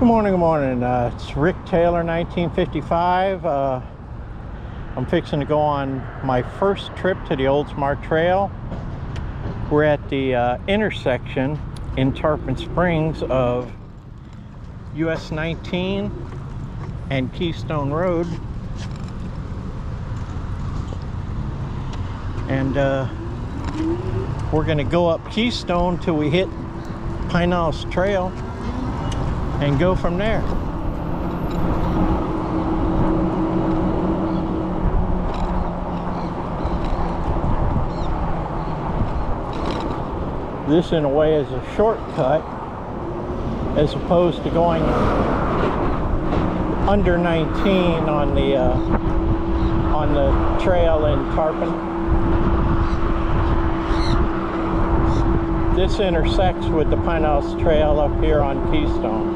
Good morning, good morning. It's Rick Taylor, 1955. I'm fixing to go on my first trip to the Oldsmar Trail. We're at the intersection in Tarpon Springs of US 19 and Keystone Road. And we're gonna go up Keystone till we hit Pinellas Trail and go from there. This in a way is a shortcut as opposed to going under 19 on the trail in Tarpon. This intersects with the Pinellas Trail up here on Keystone.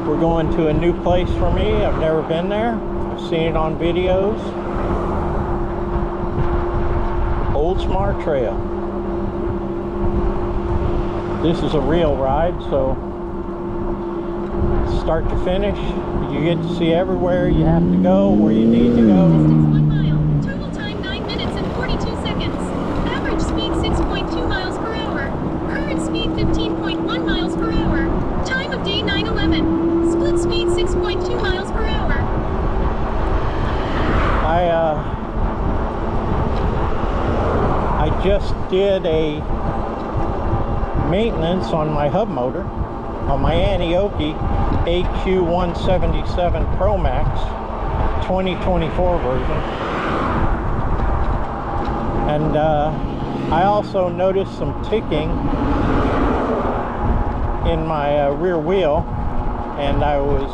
We're going to a new place for me. I've never been there. I've seen it on videos. Oldsmar Trail. This is a real ride, so start to finish, you get to see everywhere you have to go, where you need to go. Distance 1 mile. Total time 9 minutes and 42 seconds. Average speed 6.2 miles per hour. Current speed 15.1 miles per hour. Time of day 9:11. Split speed 6.2 miles per hour. I just did a maintenance on my hub motor on my Antioquia AQ177 Pro Max 2024 version, and I also noticed some ticking in my rear wheel, and I was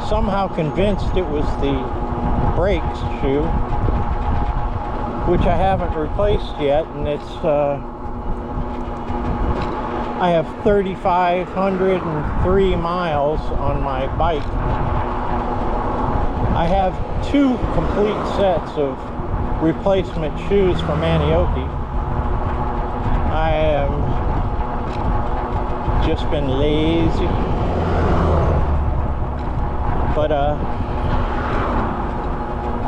somehow convinced it was the brakes shoe, which I haven't replaced yet, and it's I have 3,503 miles on my bike. I have 2 complete sets of replacement shoes from Antioquia. I have just been lazy, but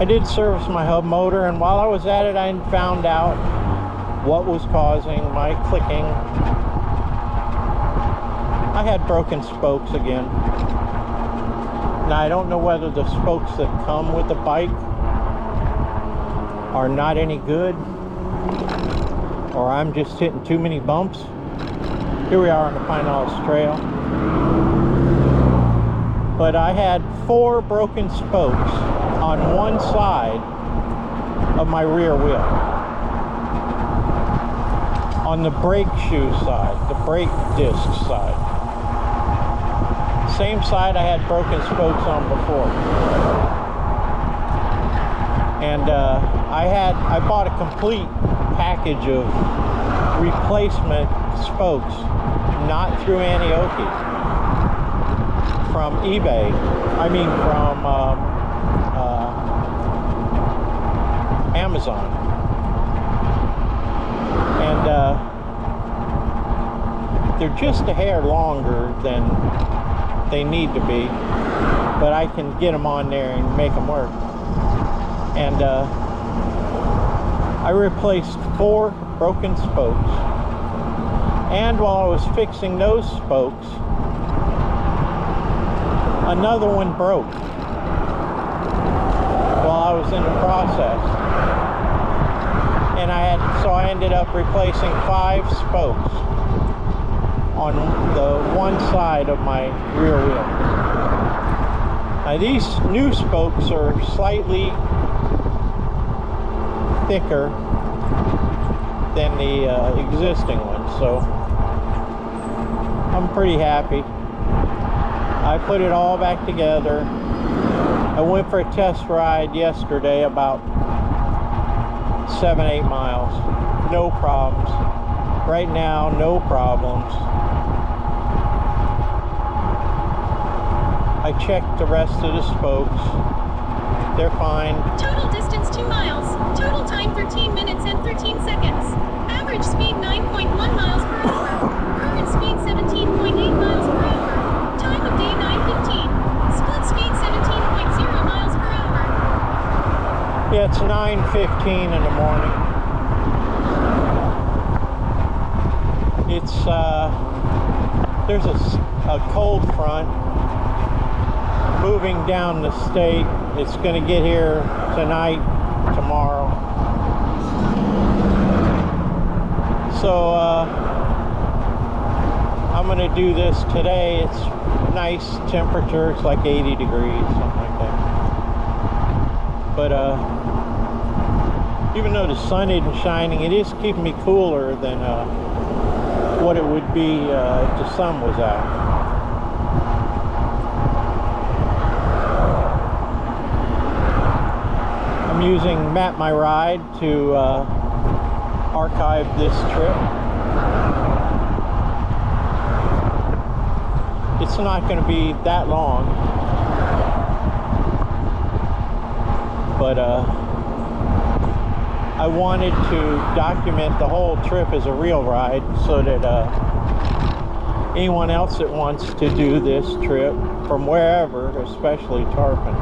I did service my hub motor, and while I was at it, I found out what was causing my clicking. I had broken spokes again. Now, I don't know whether the spokes that come with the bike are not any good, or I'm just hitting too many bumps. Here we are on the Pinellas Trail. But I had 4 broken spokes on one side of my rear wheel. On the brake shoe side, the brake disc side. Same side I had broken spokes on before. And I bought a complete package of replacement spokes, not through Antioquia, from eBay. I mean from Amazon. And they're just a hair longer than they need to be, but I can get them on there and make them work. And I replaced 4 broken spokes, and while I was fixing those spokes, another one broke while I was in the process, and so I ended up replacing 5 spokes on the one side of my rear wheel. Now, these new spokes are slightly thicker than the existing ones, so I'm pretty happy. I put it all back together. I went for a test ride yesterday, about 7-8 miles. No problems. Right now, no problems. I checked the rest of the spokes. They're fine. Total distance 2 miles. Total time 13 minutes and 13 seconds. Average speed 9.1 miles Yeah, it's 9:15 in the morning. It's there's a cold front moving down the state. It's going to get here tonight, tomorrow. So I'm going to do this today. It's nice temperature. It's like 80 degrees, something like that. But even though the sun isn't shining, it is keeping me cooler than what it would be if the sun was out. I'm using Map My Ride to archive this trip. It's not going to be that long, but I wanted to document the whole trip as a real ride so that anyone else that wants to do this trip from wherever, especially Tarpon,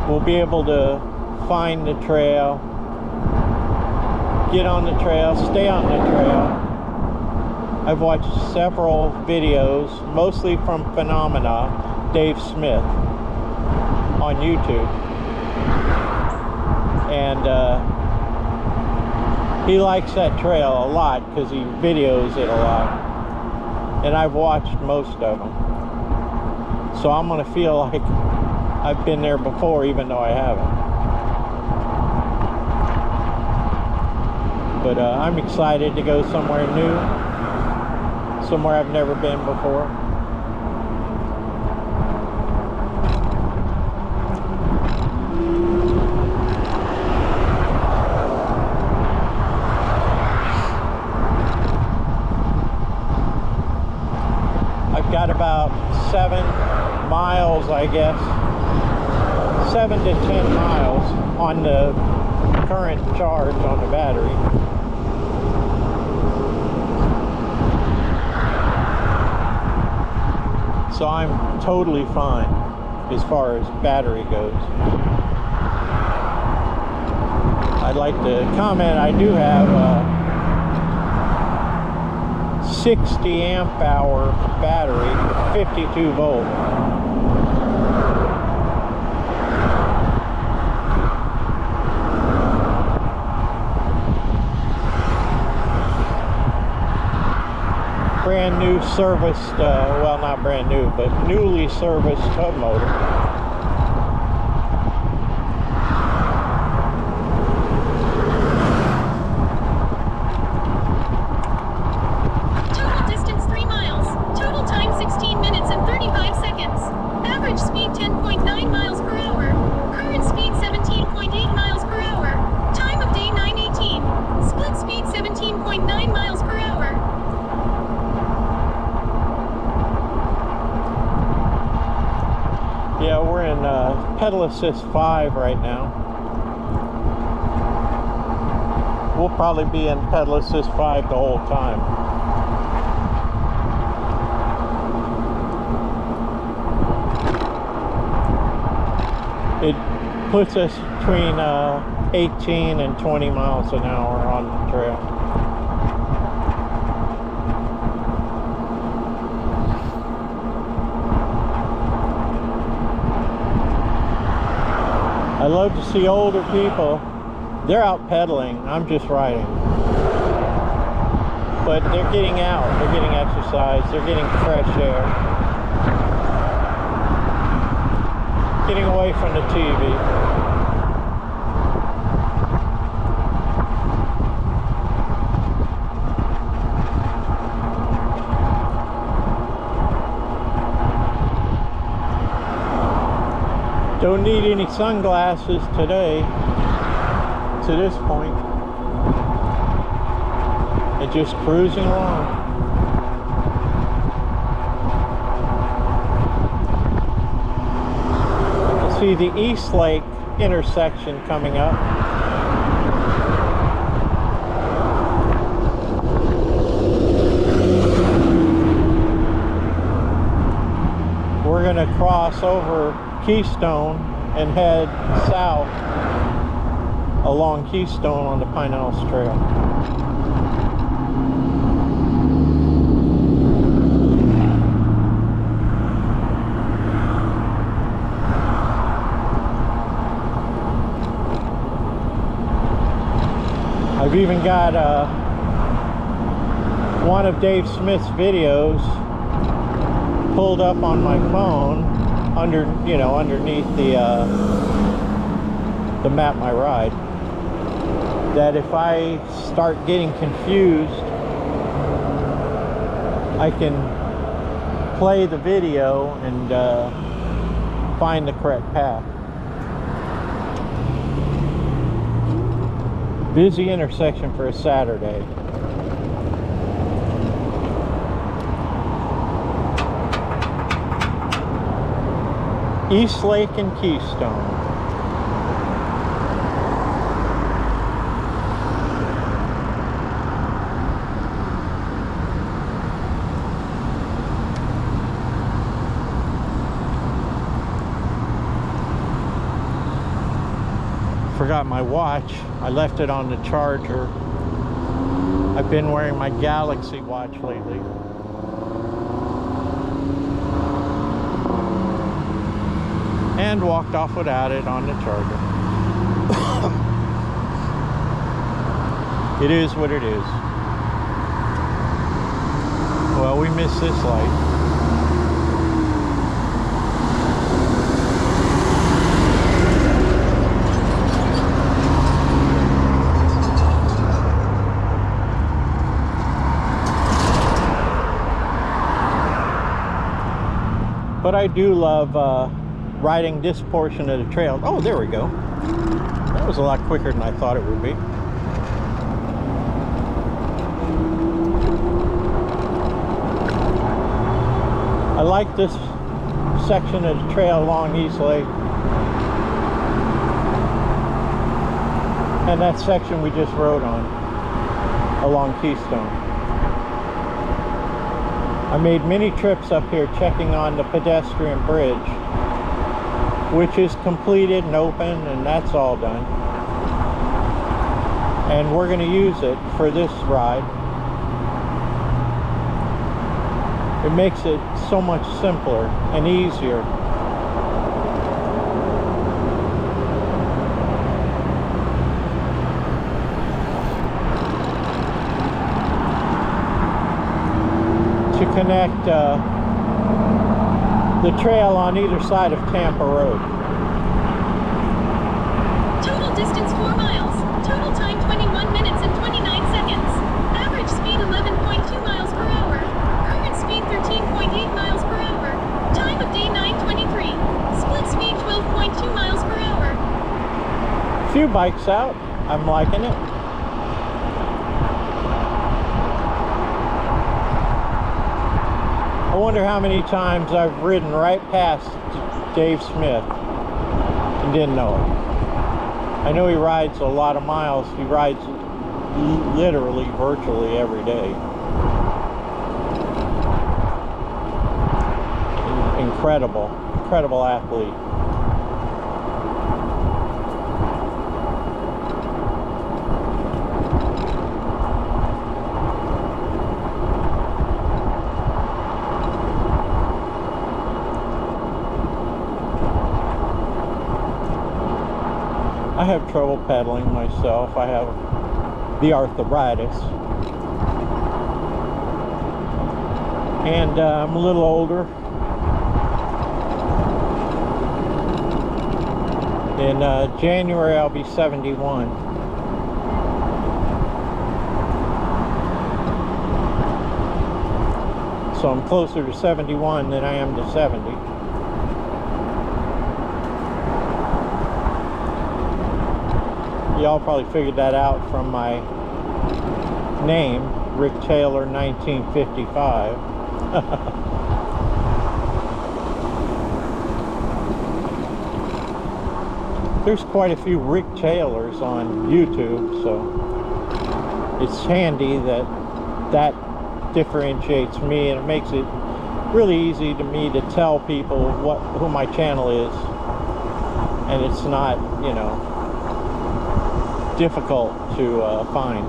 will be able to find the trail, get on the trail, stay on the trail. I've watched several videos, mostly from Phenomena, Dave Smith, on YouTube. And he likes that trail a lot because he videos it a lot. And I've watched most of them. So I'm going to feel like I've been there before, even though I haven't. But I'm excited to go somewhere new, somewhere I've never been before. I've got about 7 miles, I guess, 7 to 10 miles on the current charge on the battery. So I'm totally fine as far as battery goes. I'd like to comment, I do have a 60 amp hour battery, 52 volt. Brand new serviced, well, not brand new, but newly serviced hub motor. Total distance 3 miles. Total time 16 minutes and 35 seconds. Average speed 10.9 miles per hour. Current speed 17.8 miles per hour. Time of day 9:18. Split speed 17.9 miles per hour. Yeah, we're in pedal assist 5 right now. We'll probably be in pedal assist 5 the whole time. It puts us between 18 and 20 miles an hour on the trail. I love to see older people. They're out pedaling. I'm just riding. But they're getting out. They're getting exercise. They're getting fresh air. Getting away from the TV. Don't need any sunglasses today, to this point. And just cruising along. You can see the East Lake intersection coming up. We're going to cross over Keystone and head south along Keystone on the Pine Hills Trail. I've even got one of Dave Smith's videos pulled up on my phone underneath the Map My Ride, that if I start getting confused, I can play the video and find the correct path. Busy intersection for a Saturday. East Lake and Keystone. Forgot my watch. I left it on the charger. I've been wearing my Galaxy watch lately. And walked off without it on the charger. It is what it is. Well, we missed this light. But I do love riding this portion of the trail. Oh, there we go. That was a lot quicker than I thought it would be. I like this section of the trail along East Lake. And that section we just rode on along Keystone. I made many trips up here checking on the pedestrian bridge, which is completed and open, and that's all done. And we're going to use it for this ride. It makes it so much simpler and easier. To connect the trail on either side of Tampa Road. Total distance 4 miles. Total time 21 minutes and 29 seconds. Average speed 11.2 miles per hour. Current speed 13.8 miles per hour. Time of day 9:23. Split speed 12.2 miles per hour. Few bikes out. I'm liking it. I wonder how many times I've ridden right past Dave Smith and didn't know it. I know he rides a lot of miles. He rides literally, virtually every day. Incredible athlete. I have trouble pedaling myself. I have the arthritis. And I'm a little older. In January I'll be 71. So I'm closer to 71 than I am to 70. Y'all probably figured that out from my name, Rick Taylor 1955. There's quite a few Rick Taylors on YouTube, so it's handy that that differentiates me, and it makes it really easy to me to tell people who my channel is and it's not, you know, difficult to find.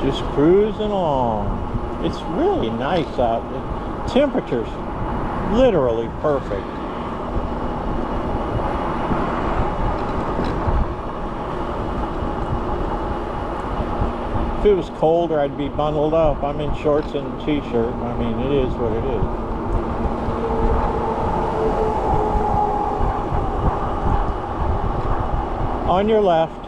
Just cruising along. It's really nice out. The temperature's literally perfect. If it was colder, I'd be bundled up. I'm in shorts and a t-shirt. I mean, it is what it is. On your left.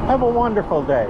Have a wonderful day.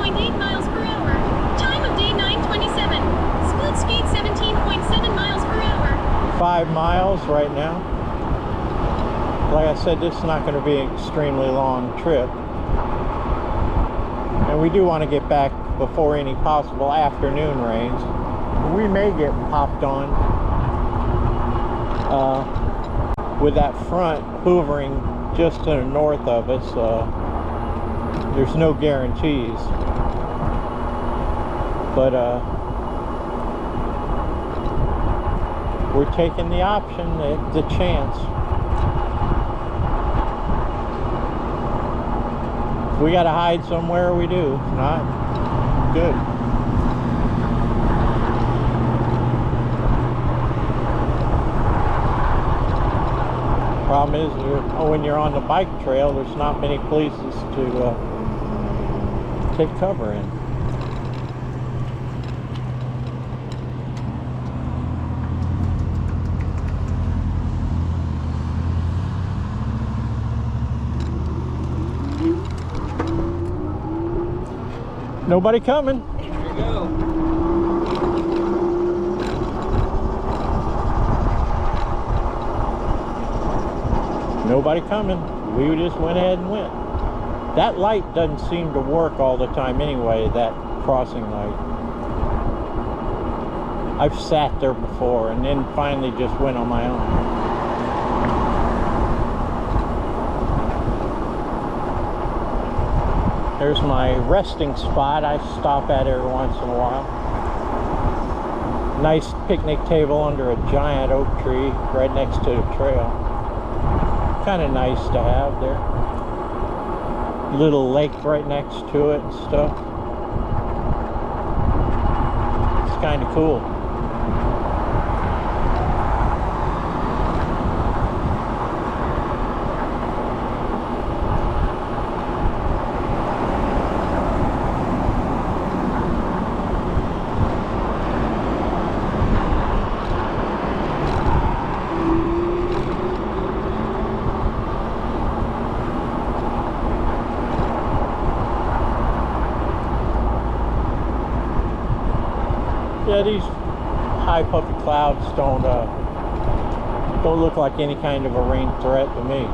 .8 miles per hour. Time of day 9:27. Split speed 17.7 miles per hour. 5 miles right now. Like I said, this is not going to be an extremely long trip. And we do want to get back before any possible afternoon rains. We may get popped on with that front hoovering just to the north of us. There's no guarantees, but we're taking the option, the chance. If we gotta hide somewhere, we do. If not, good. Problem is, when you're on the bike trail, there's not many places to take cover in. Nobody coming. Here you go. Nobody coming. We just went ahead and went. That light doesn't seem to work all the time anyway, that crossing light. I've sat there before and then finally just went on my own. There's my resting spot. I stop at every once in a while. Nice picnic table under a giant oak tree right next to the trail. Kind of nice to have there. Little lake right next to it and stuff. It's kind of cool. Yeah, these high puffy clouds don't look like any kind of a rain threat to me.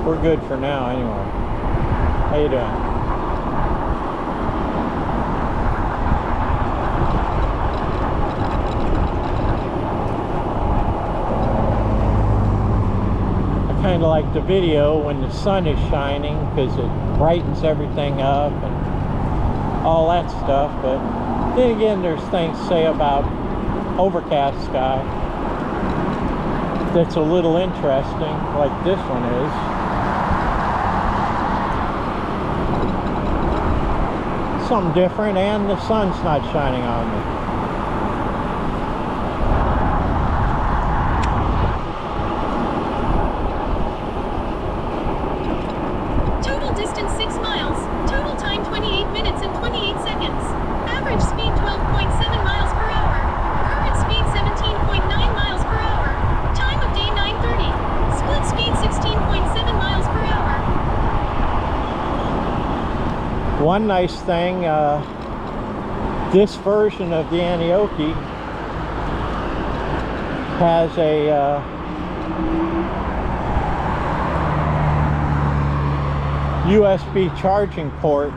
We're good for now anyway. How you doing? I kind of like the video when the sun is shining because it brightens everything up and all that stuff, but then again, there's things to say about overcast sky that's a little interesting, like this one is. Something different, and the sun's not shining on me. One nice thing, this version of the Aneoki has a USB charging port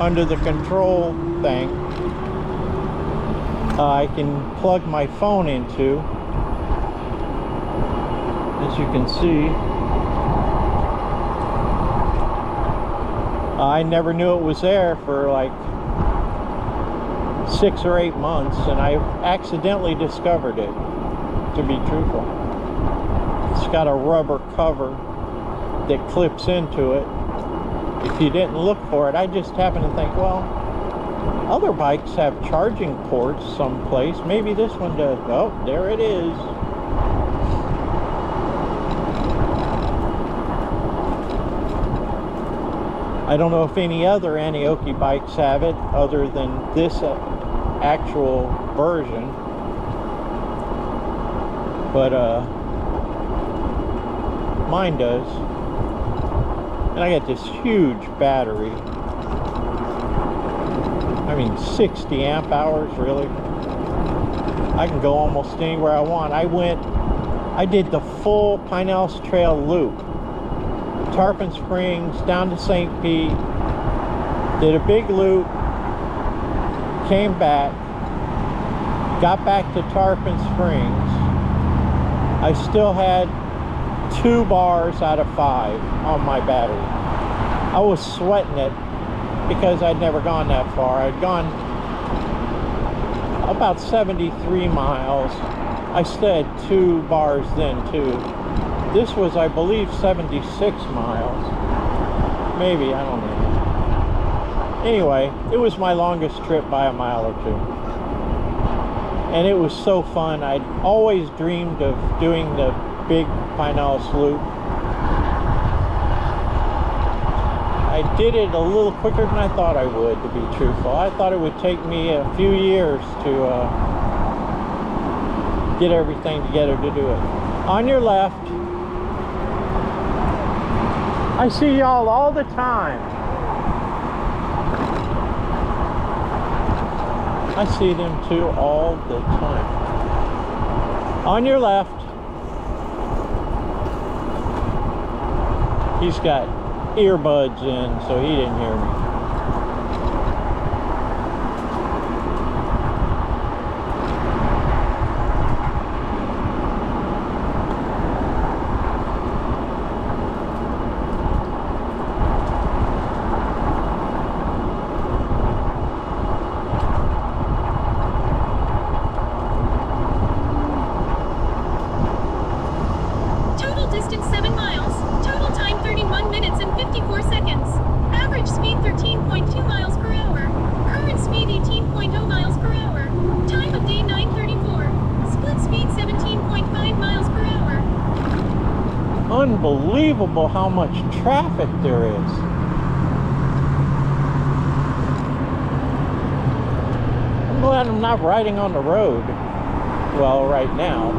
under the control thing. I can plug my phone into, as you can see. I never knew it was there for like 6 or 8 months, and I accidentally discovered it, to be truthful. It's got a rubber cover that clips into it. If you didn't look for it, I just happened to think, well, other bikes have charging ports someplace. Maybe this one does. Oh, there it is. I don't know if any other Aneoki bikes have it other than this actual version. But mine does. And I got this huge battery. I mean, 60 amp hours, really. I can go almost anywhere I want. I did the full Pinellas Trail loop. Tarpon Springs down to St. Pete. Did a big loop. Came back. Got back to Tarpon Springs. I still had 2 bars out of 5 on my battery. I was sweating it because I'd never gone that far. I'd gone about 73 miles. I still had 2 bars then too. This was, I believe, 76 miles. Maybe, I don't know. Anyway, it was my longest trip by a mile or 2. And it was so fun. I'd always dreamed of doing the big Pinellas loop. I did it a little quicker than I thought I would, to be truthful. I thought it would take me a few years to get everything together to do it. On your left, I see y'all all the time. I see them too all the time. On your left, he's got earbuds in, so he didn't hear me. Total distance 7 miles. Total time 31 minutes and 54 seconds. Average speed 13.2 miles per hour. Current speed 18.0 miles per hour. Time of day 9:34. Split speed 17.5 miles per hour. Unbelievable how much traffic there is. I'm glad I'm not riding on the road. Well, right now.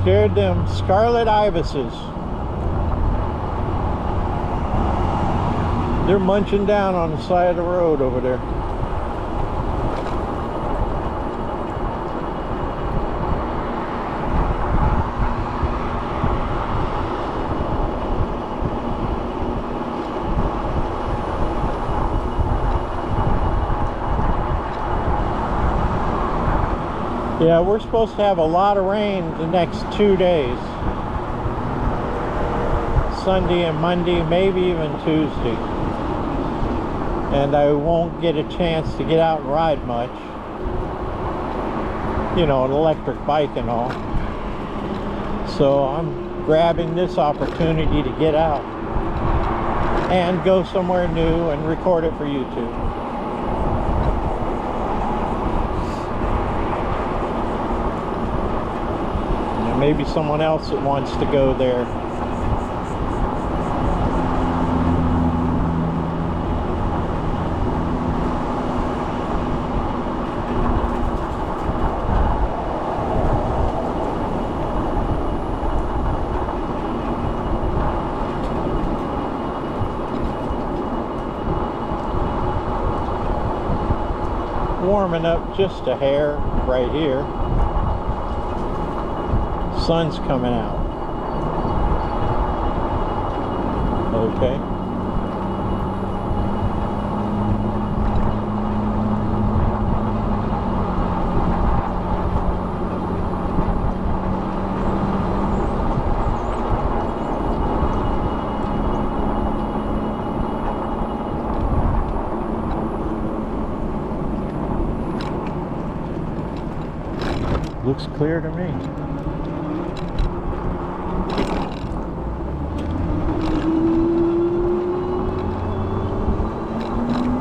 Scared them scarlet ibises. They're munching down on the side of the road over there. Yeah, we're supposed to have a lot of rain the next 2 days. Sunday and Monday, maybe even Tuesday. And I won't get a chance to get out and ride much. You know, an electric bike and all. So I'm grabbing this opportunity to get out and go somewhere new and record it for YouTube. And maybe someone else that wants to go there. Warming up just a hair right here. Sun's coming out. Okay. Looks clear to me.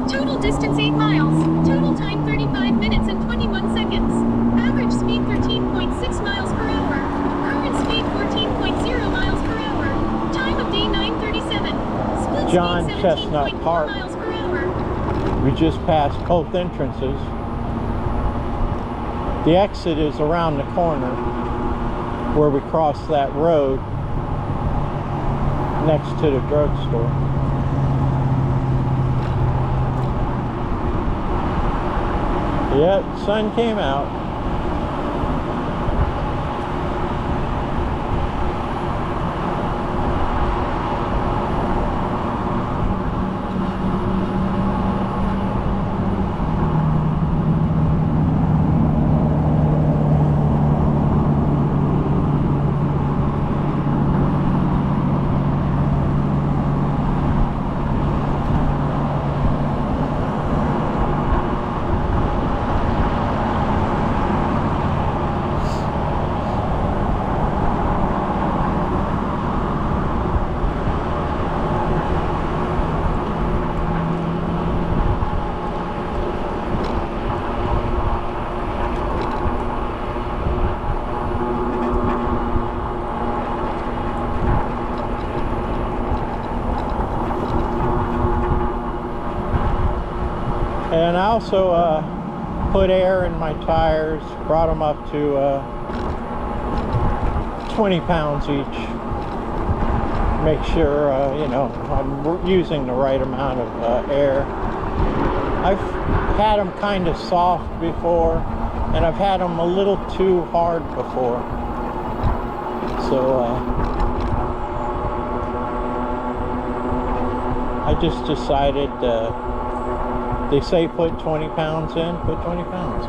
Total distance 8 miles. Total time 35 minutes and 21 seconds. Average speed 13.6 miles per hour. Current speed 14.0 miles per hour. Time of day 9:37. Split John speed Chestnut 17.4 Park. miles per hour. We just passed both entrances. The exit is around the corner where we cross that road next to the drugstore. Yep, sun came out. And I also put air in my tires, brought them up to 20 pounds each. Make sure, you know, I'm using the right amount of air. I've had them kind of soft before, and I've had them a little too hard before. So I just decided they say put 20 pounds in, put 20 pounds.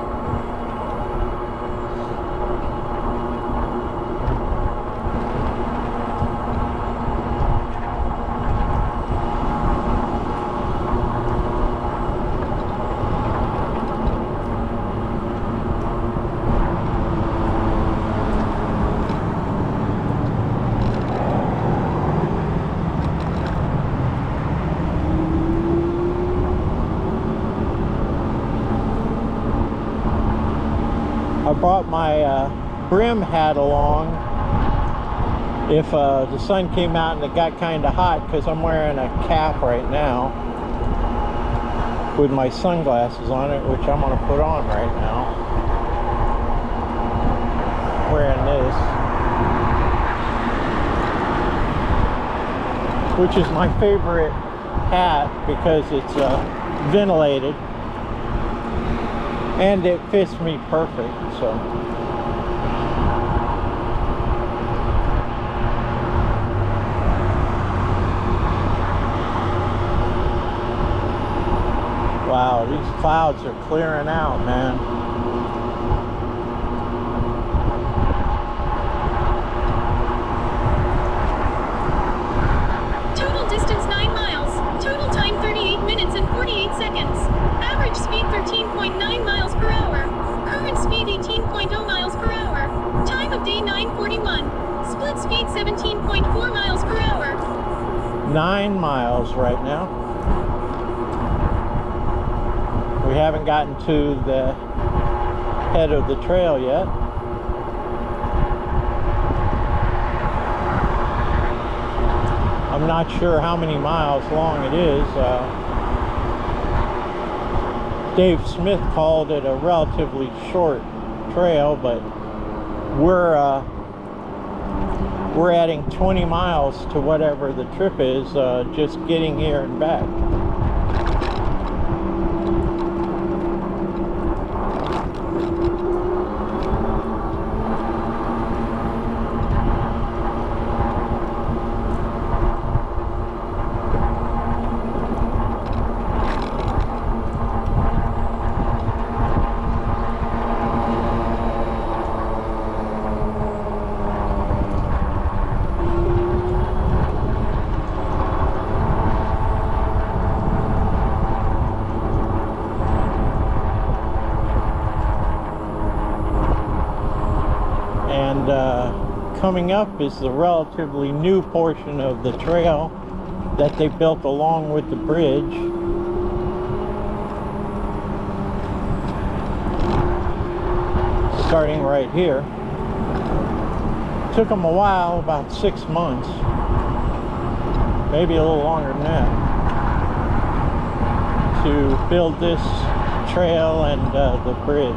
I brought my brim hat along if the sun came out and it got kind of hot, because I'm wearing a cap right now with my sunglasses on it, which I'm going to put on right now. Wearing this, which is my favorite hat because it's ventilated. And it fits me perfect, so. Wow, these clouds are clearing out, man. 9:41. Split speed 17.4 miles per hour. 9 miles right now. We haven't gotten to the head of the trail yet. I'm not sure how many miles long it is. Dave Smith called it a relatively short trail, but we're adding 20 miles to whatever the trip is, just getting here and back. Coming up is the relatively new portion of the trail that they built along with the bridge. Starting right here. Took them a while, about 6 months, maybe a little longer than that, to build this trail and the bridge.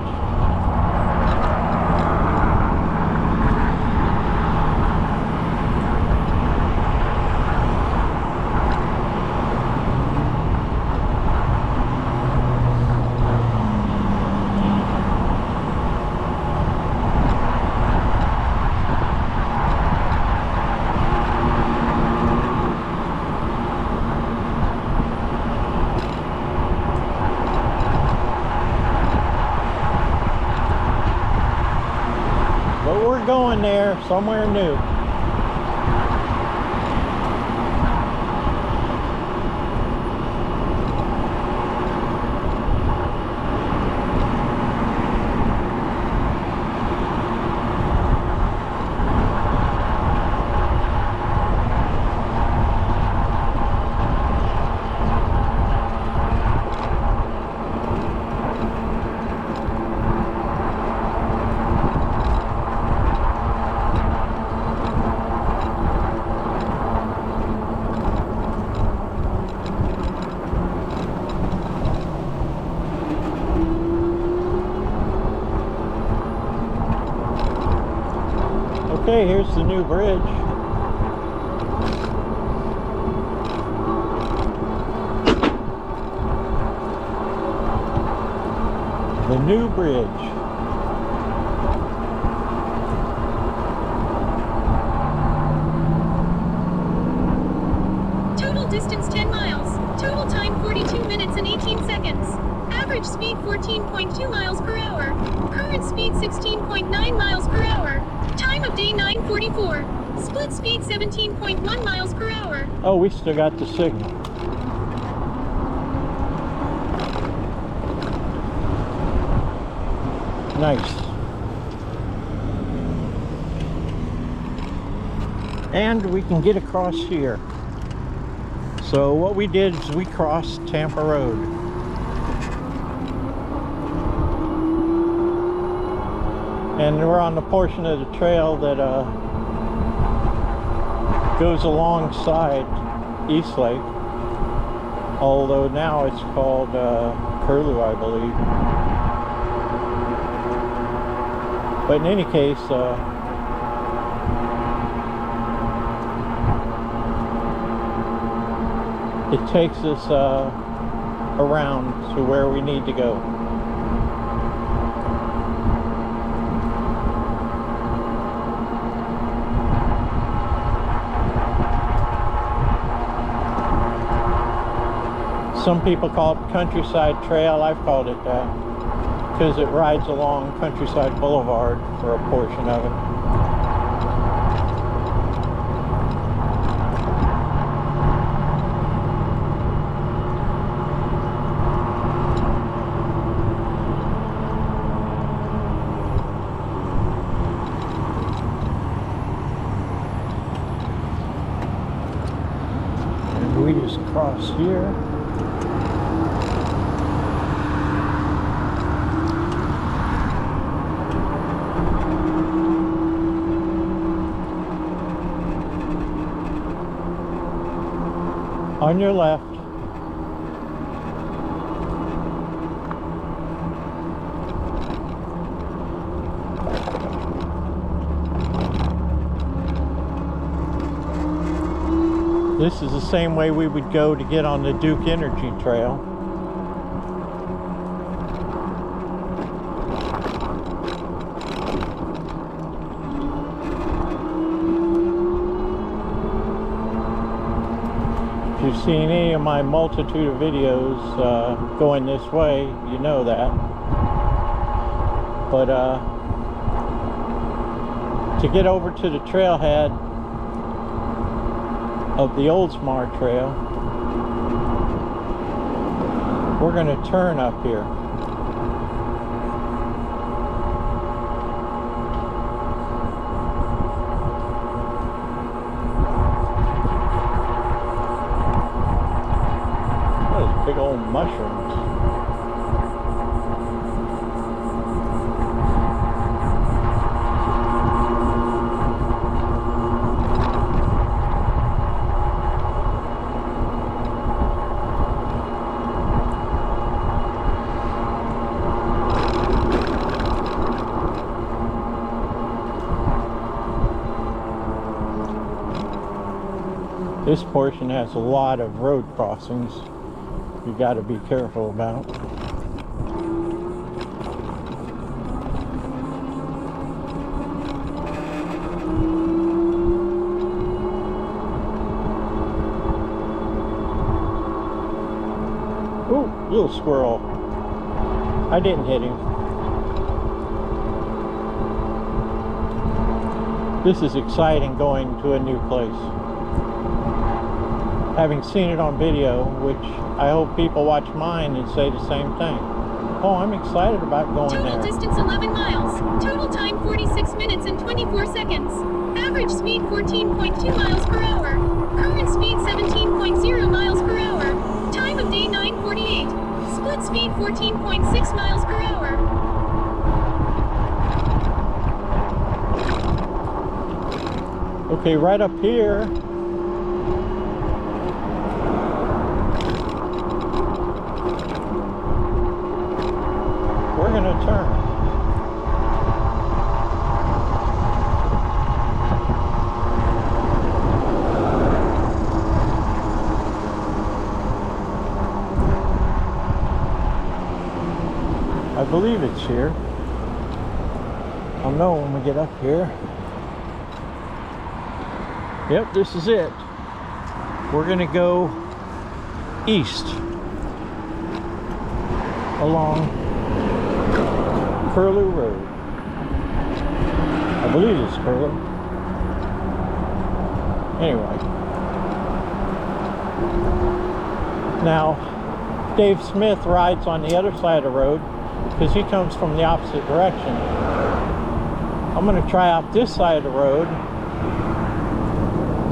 Going there, somewhere new. Okay, here's the new bridge. The new bridge. Total distance 10 miles. Total time 42 minutes and 18 seconds. Average speed 14.2 miles per hour. Current speed 16.9 miles per hour. Time of day 9:44. Split speed 17.1 miles per hour. Oh, we still got the signal. Nice. And we can get across here. So what we did is we crossed Tampa Road. And we're on the portion of the trail that goes alongside Eastlake, although now it's called Curlew, I believe. But in any case, it takes us around to where we need to go. Some people call it Countryside Trail. I've called it that because it rides along Countryside Boulevard for a portion of it. just cross here. On your left. This is the same way we would go to get on the Duke Energy Trail. If you've seen any of my multitude of videos going this way, you know that. But to get over to the trailhead of the Oldsmar Trail, we're going to turn up here. Those big old mushrooms. This portion has a lot of road crossings you got to be careful about. Ooh, little squirrel. I didn't hit him. This is exciting, going to a new place. Having seen it on video, which I hope people watch mine and say the same thing. Oh, I'm excited about going there. Total distance 11 miles. Total time 46 minutes and 24 seconds. Average speed 14.2 miles per hour. Current speed 17.0 miles per hour. Time of day 9:48. Split speed 14.6 miles per hour. Okay, right up here, we're going to turn. I believe it's here. I'll know when we get up here. Yep, this is it. We're going to go east along Curlew Road. I believe it's Curlew. Anyway. Now, Dave Smith rides on the other side of the road because he comes from the opposite direction. I'm going to try out this side of the road,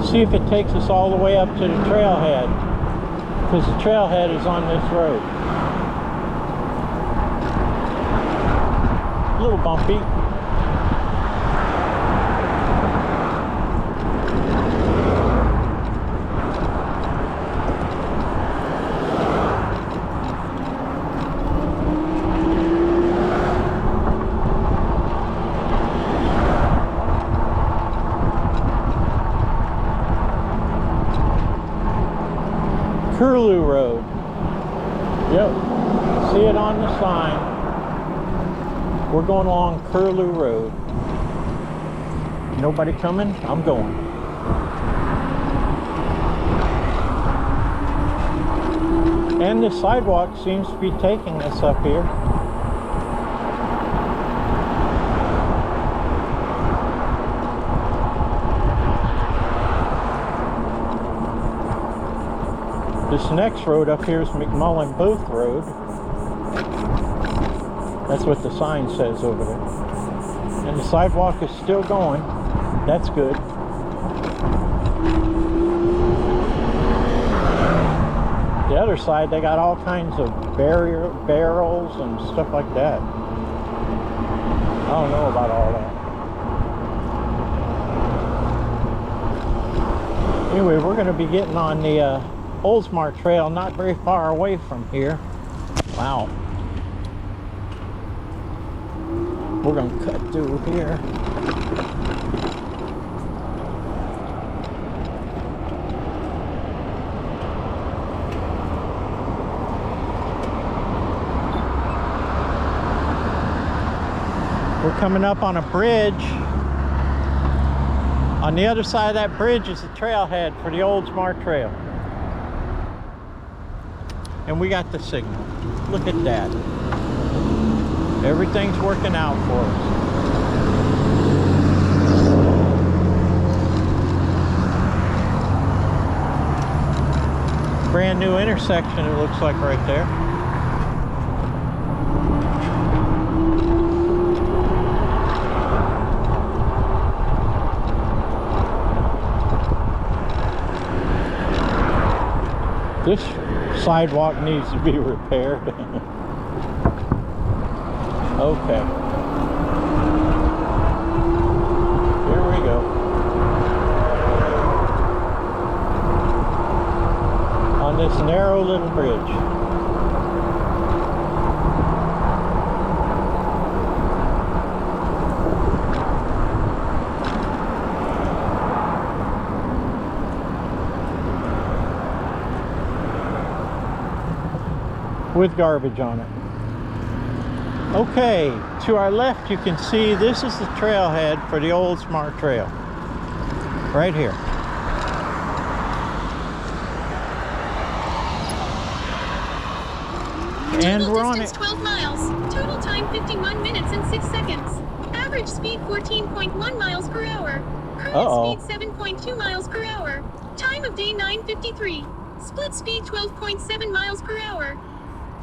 see if it takes us all the way up to the trailhead, because the trailhead is on this road. A little bumpy. Curlew Road. Yep. See it on the sign. We're going along Curlew Road. Nobody coming? I'm going. And the sidewalk seems to be taking us up here. This next road up here is McMullen Booth Road. That's what the sign says over there. And the sidewalk is still going. That's good. The other side, they got all kinds of barrels and stuff like that. I don't know about all that. Anyway, we're going to be getting on the Oldsmar Trail, not very far away from here. Wow. We're going to cut through here. We're coming up on a bridge. On the other side of that bridge is the trailhead for the Oldsmar Trail. And we got the signal. Look at that. Everything's working out for us. Brand new intersection, it looks like right there. This sidewalk needs to be repaired. Okay. Here we go. On this narrow little bridge. With garbage on it. Okay, to our left you can see this is the trailhead for the Oldsmar Trail. Right here. And we're on it. 12 miles. Total time 51 minutes and 6 seconds. Average speed 14.1 miles per hour. Current speed 7.2 miles per hour. Time of day 9:53. Split speed 12.7 miles per hour.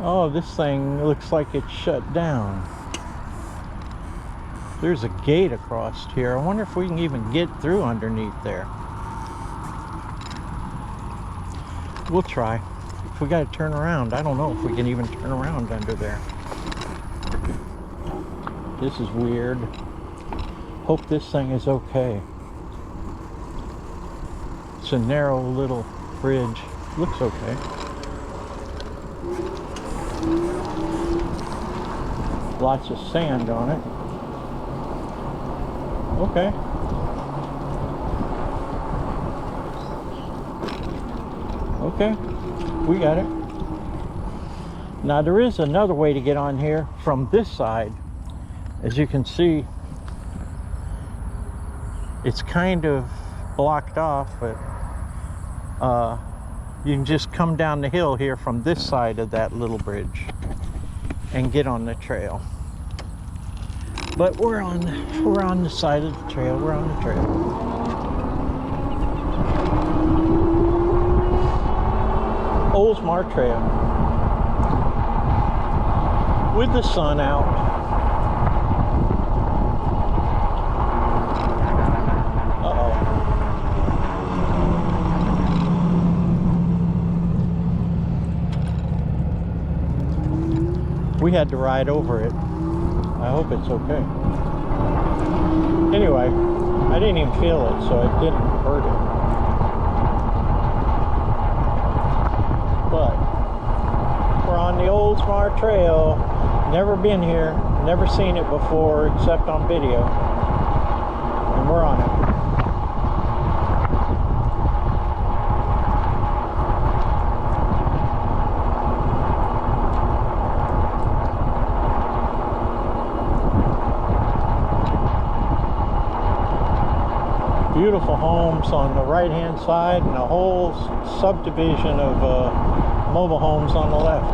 Oh, this thing looks like it's shut down. There's a gate across here. I wonder if we can even get through underneath there. We'll try. If we got to turn around, I don't know if we can even turn around under there. This is weird. Hope this thing is okay. It's a narrow little bridge. Looks okay. Lots of sand on it. Okay. Okay, we got it. Now there is another way to get on here from this side. As you can see, it's kind of blocked off, but you can just come down the hill here from this side of that little bridge and get on the trail. But we're on the side of the trail. We're on the trail. Oldsmar Trail. With the sun out. Uh-oh. We had to ride over it. I hope it's okay. Anyway, I didn't even feel it, so it didn't hurt it. But we're on the Oldsmar Trail. Never been here, never seen it before except on video. And we're on it. Beautiful homes on the right hand side and a whole subdivision of mobile homes on the left.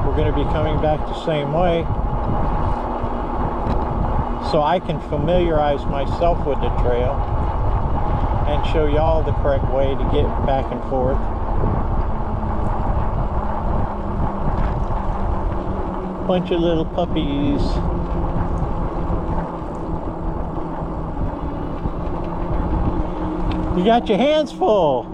We're going to be coming back the same way, so I can familiarize myself with the trail. and show y'all the correct way to get back and forth. Bunch of little puppies. You got your hands full.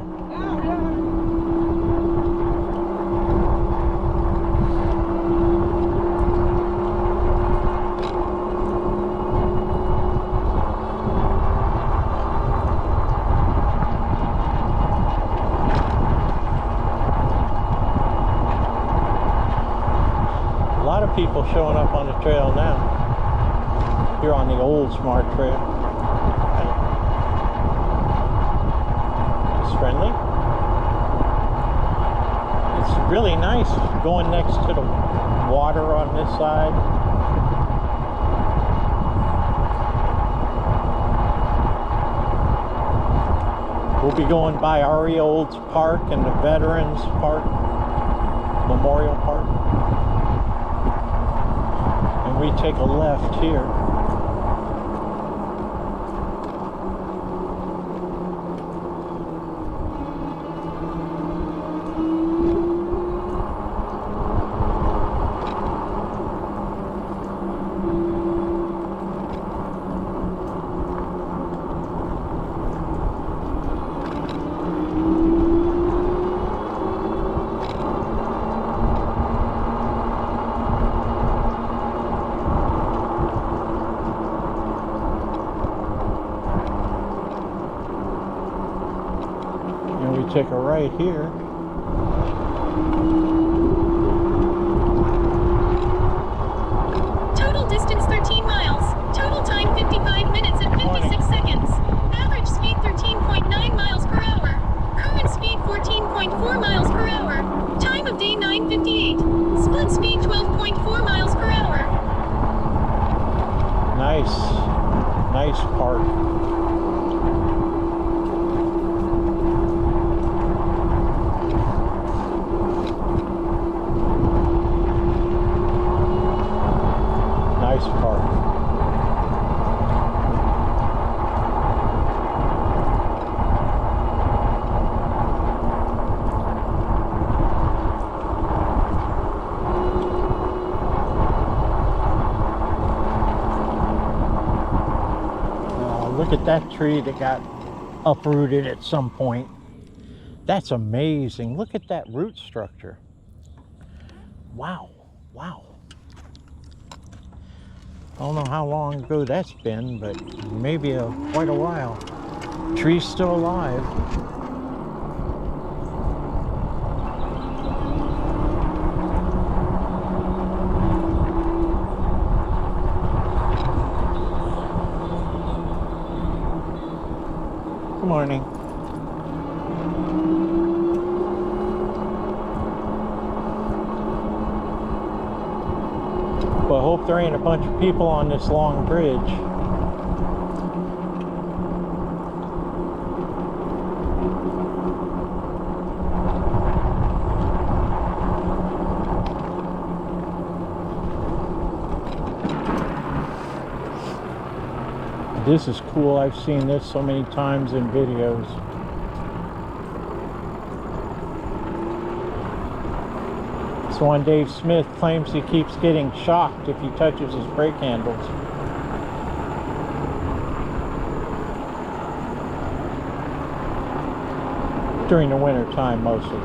A lot of people showing up on the trail now. Here on the Oldsmar Trail. It's friendly. It's really nice going next to the water on this side. We'll be going by RE Olds Park and the Veterans Park, Memorial Park. And we take a left here. Take a right here. Total distance 13 miles. Total time 55 minutes and 56 seconds. Average speed 13.9 miles per hour. Current speed 14.4 miles per hour. Time of day 9:58. Split speed 12.4 miles per hour. Nice park. Look at that tree that got uprooted at some point. That's amazing. Look at that root structure. Wow. Wow. I don't know how long ago that's been, but maybe quite a while. Tree's still alive. Good morning. Well, I hope there ain't a bunch of people on this long bridge. This is cool. I've seen this so many times in videos. This one Dave Smith claims he keeps getting shocked if he touches his brake handles. During the winter time mostly.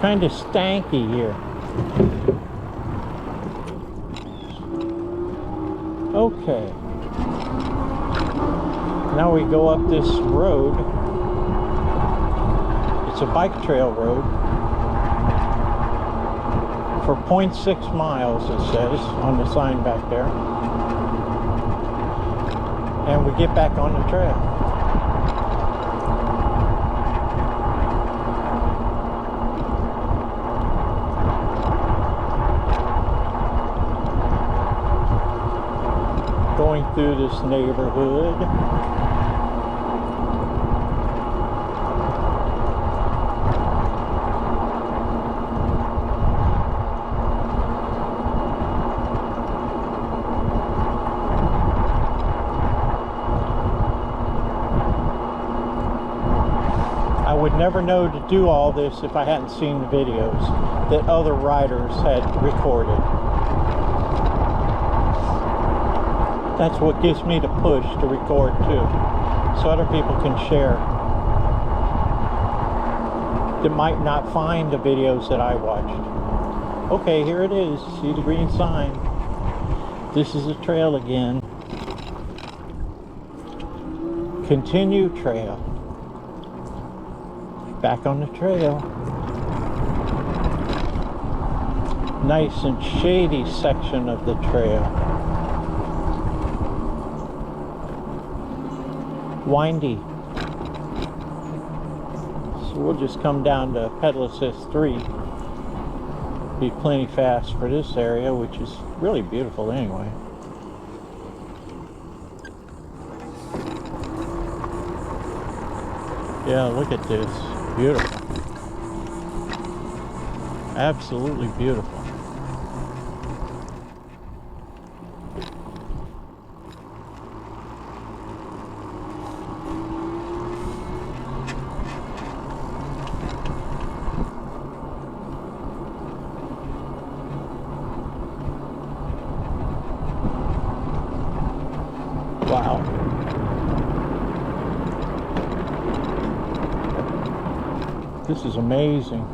Kind of stanky here. Okay. Now we go up this road. It's a bike trail road. For 0.6 miles, it says on the sign back there. And we get back on the trail. Going through this neighborhood. never know to do all this if I hadn't seen the videos that other riders had recorded. That's what gives me the push to record too, so other people can share that might not find the videos that I watched. Okay, here it is. See the green sign. This is a trail again. Continue trail. Back on the trail. Nice and shady section of the trail. Windy. So we'll just come down to pedal assist 3. Be plenty fast for this area, which is really beautiful anyway. Yeah, look at this. Beautiful. Absolutely beautiful. Wow. This is amazing.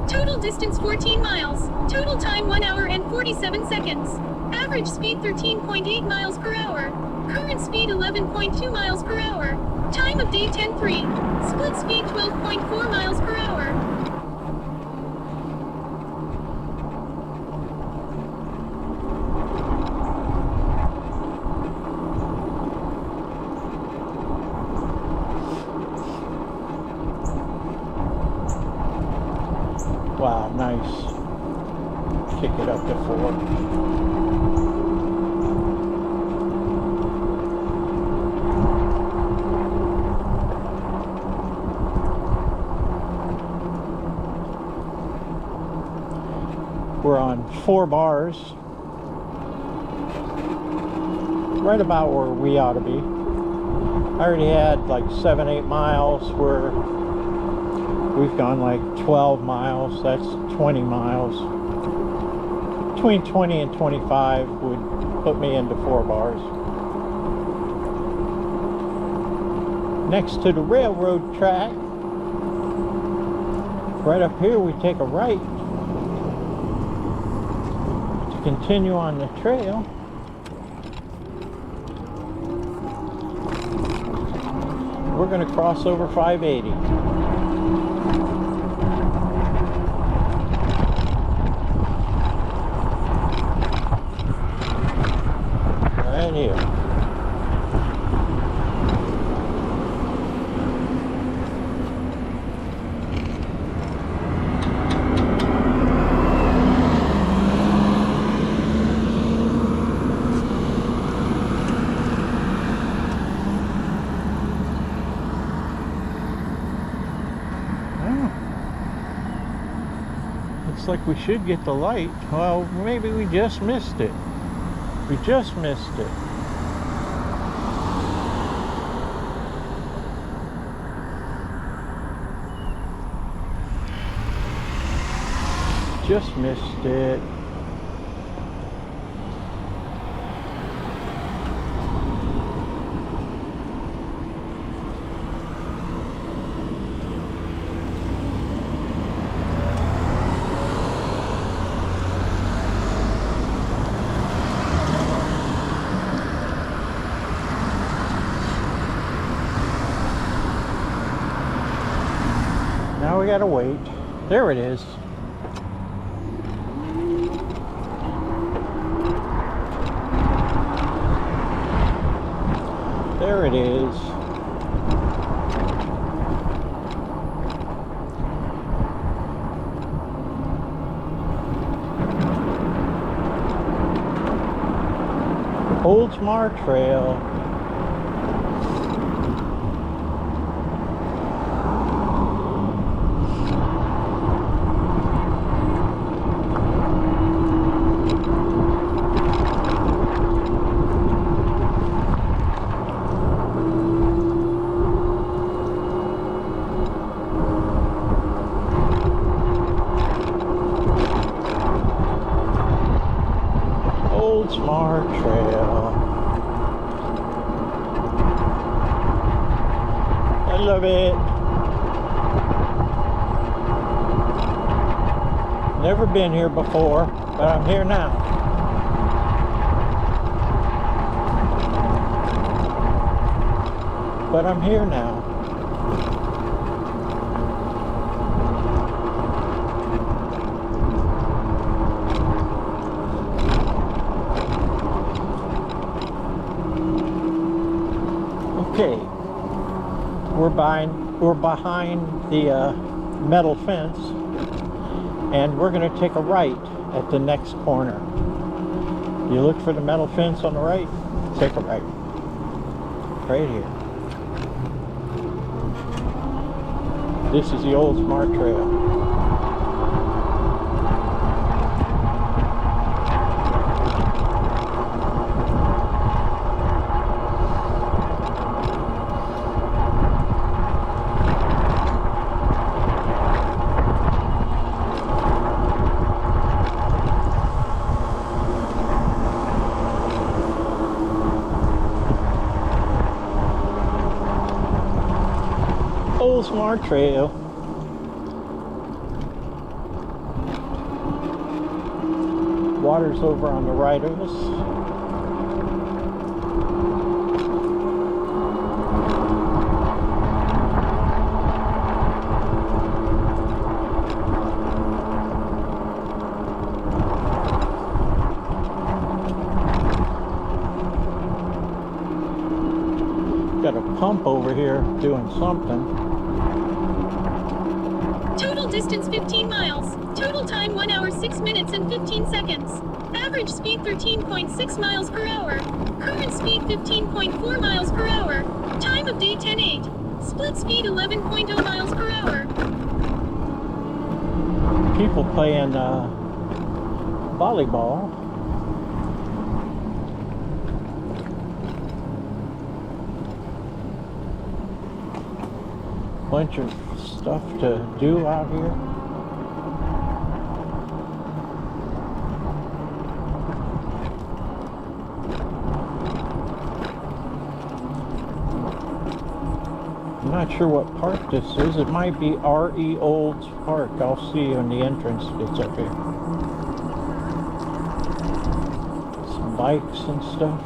Total distance 14 miles. Total time 1 hour and 47 seconds. Average speed 13.8 miles per hour. Current speed 11.2 miles per hour. Time of day 10:03. Split speed 12.4 miles per hour. Wow, nice. Kick it up to 4. We're on 4 bars. Right about where we ought to be. I already had like 7-8 miles where we've gone like 12 miles. That's 20 miles. Between 20 and 25 would put me into 4 bars. Next to the railroad track, right up here we take a right to continue on the trail. We're going to cross over 580. Right here. Looks like we should get the light. Well, maybe we just missed it. We just missed it. Just missed it. Now we gotta wait. There it is. There it is. Oldsmar Trail. Trail. I love it. Never been here before, but I'm here now. But I'm here now. Okay, we're behind the metal fence, and we're going to take a right at the next corner. You look for the metal fence on the right, take a right. Right here. This is the Oldsmar Trail. Oldsmar Trail. Water's over on the right of us. Got a pump over here doing something. Total distance 15 miles. Total time 1 hour 6 minutes and 15 seconds. Average speed 13.6 miles per hour. Current speed 15.4 miles per hour. Time of day 10:08. Split speed 11.0 miles per hour. People playing volleyball. Bunch of stuff to do out here. I'm not sure what park this is. It might be R.E. Olds Park. I'll see you in the entrance. It's up here. Some bikes and stuff.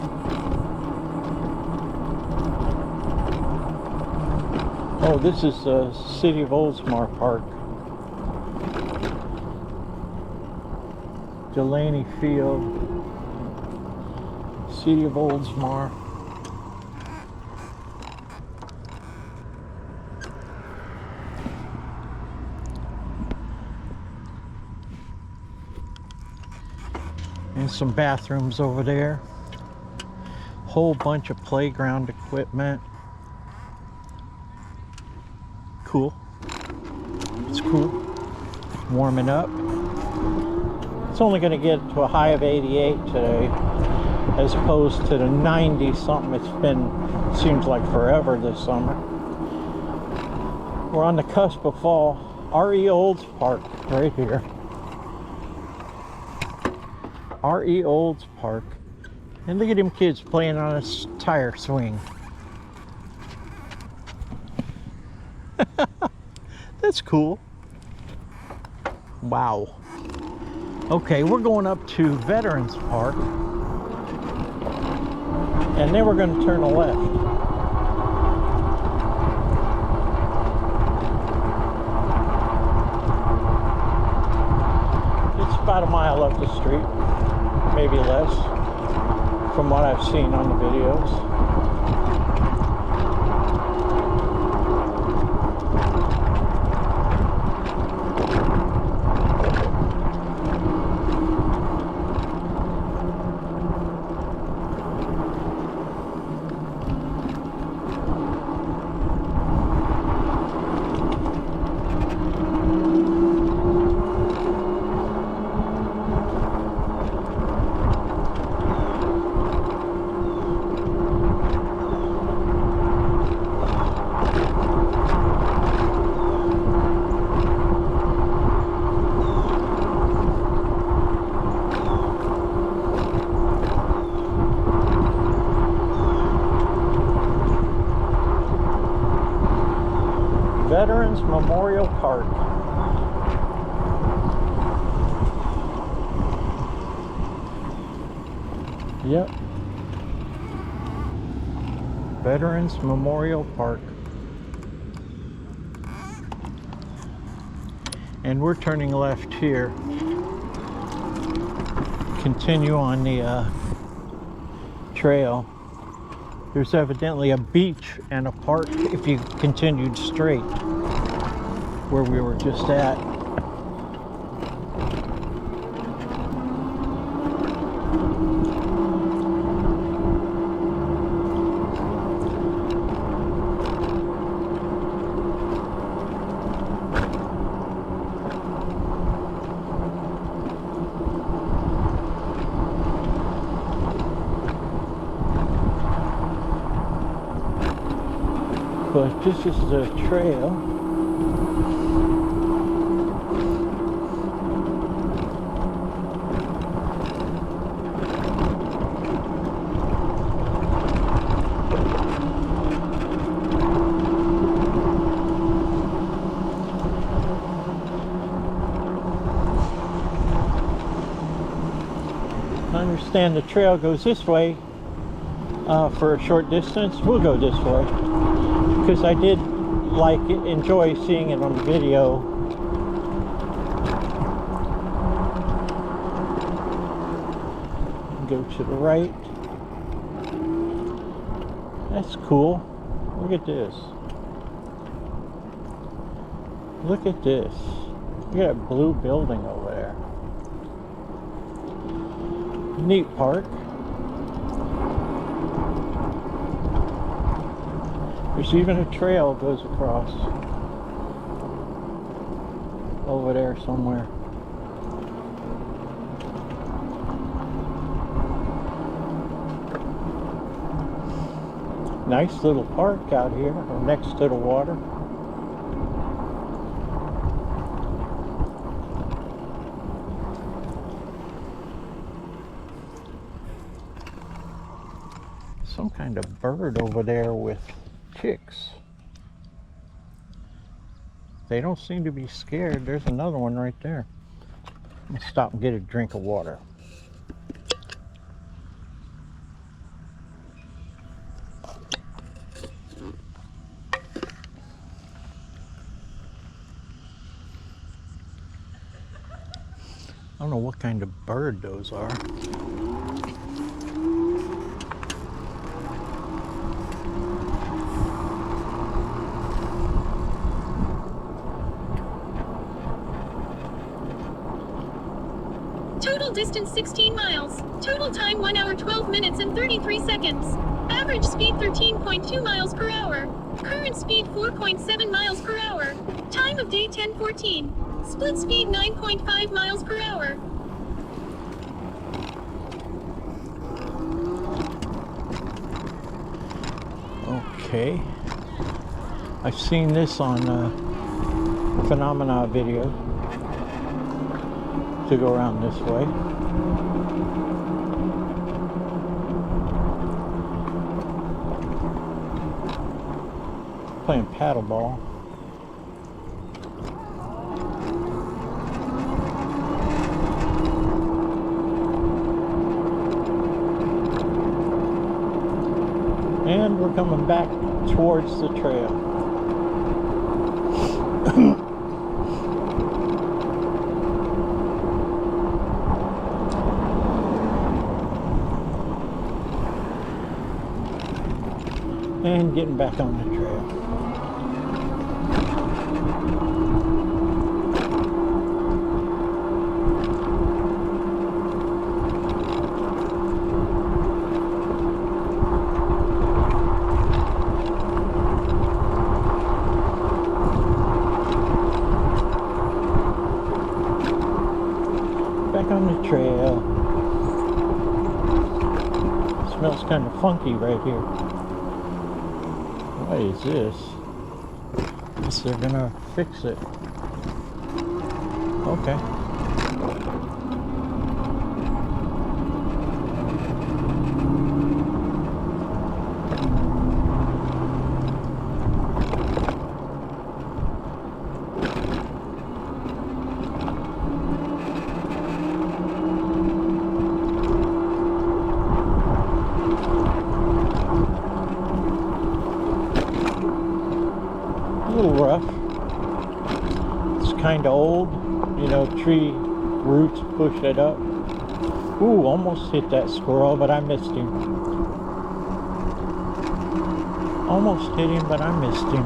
Oh, this is the City of Oldsmar Park. Delaney Field. City of Oldsmar. And some bathrooms over there. Whole bunch of playground equipment. Cool. It's cool. Warming up. It's only going to get to a high of 88 today, as opposed to the 90 something it's been, seems like forever this summer. We're on the cusp of fall. R.E. Olds Park, right here. R.E. Olds Park. And look at them kids playing on a tire swing. That's cool. Wow. Okay, we're going up to Veterans Park. And then we're going to turn a left. It's about a mile up the street. Maybe less, from what I've seen on the videos. Veterans Memorial Park. Yep. Veterans Memorial Park. And we're turning left here. Continue on the trail. There's evidently a beach and a park if you continued straight where we were just at. But this is the trail. I understand the trail goes this way for a short distance. We'll go this way, because I did enjoy seeing it on the video. Go to the right. That's cool. Look at this. Look at this. Look at that blue building over there. Neat park. There's even a trail that goes across over there somewhere. Nice little park out here, or next to the water. Some kind of bird over there with chicks. They don't seem to be scared. There's another one right there. I'm gonna stop and get a drink of water. I don't know what kind of bird those are. Total distance 16 miles. Total time 1 hour 12 minutes and 33 seconds. Average speed 13.2 miles per hour. Current speed 4.7 miles per hour. Time of day 10:14. Split speed 9.5 miles per hour. Okay. I've seen this on Phenomena video to go around this way. Playing paddleball. And we're coming back towards the trail. And getting back on the trail. Back on the trail. It smells kind of funky right here. What is this? Guess they're gonna fix it. Okay. kind of old, you know, tree roots push it up. Ooh, almost hit that squirrel, but I missed him. Almost hit him, but I missed him.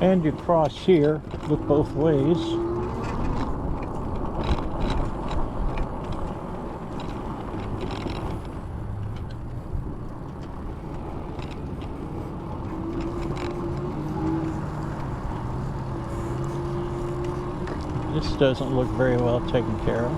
And you cross here, look both ways. This doesn't look very well taken care of.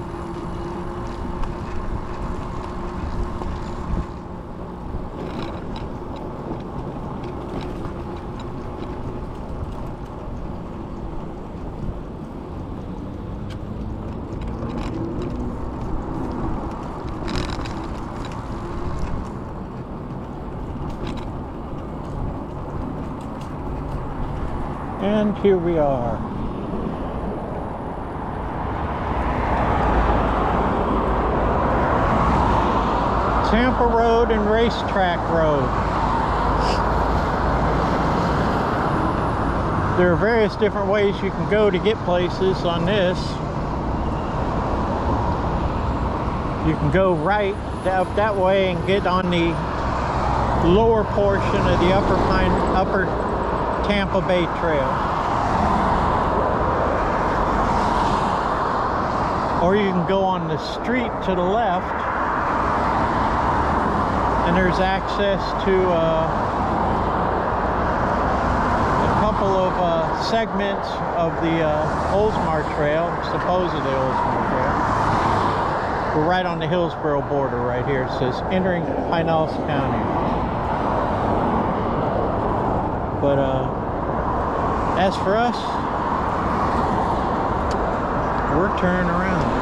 And here we are. Tampa Road and Racetrack Road. There are various different ways you can go to get places on this. You can go right up that way and get on the lower portion of the upper Tampa Bay Trail. Or you can go on the street to the left, and there's access to a couple of segments of the Oldsmar Trail, supposedly Oldsmar Trail. We're right on the Hillsborough border right here. It says entering Pinellas County. But as for us, we're turning around.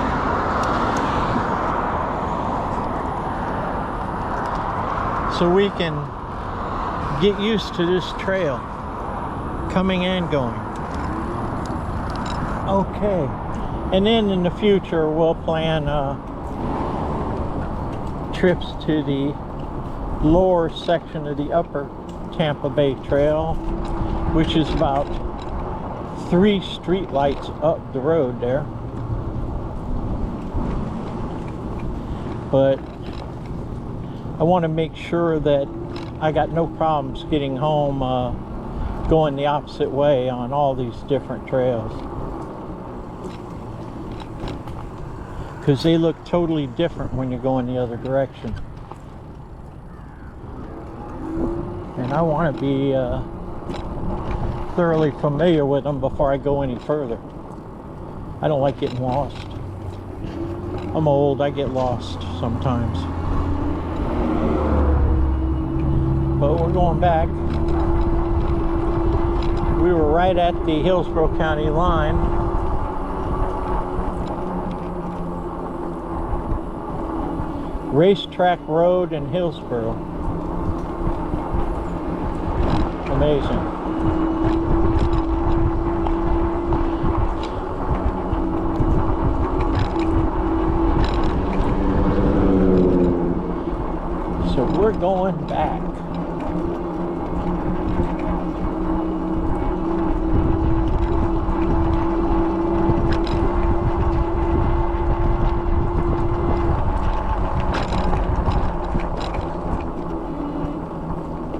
So we can get used to this trail, coming and going. Okay, and then in the future we'll plan trips to the lower section of the upper Tampa Bay Trail, which is about 3 street lights up the road there. But I want to make sure that I got no problems getting home going the opposite way on all these different trails, because they look totally different when you go in the other direction. And I want to be thoroughly familiar with them before I go any further. I don't like getting lost. I'm old, I get lost sometimes. But we're going back. We were right at the Hillsborough County line. Racetrack Road in Hillsborough. Amazing. So we're going back.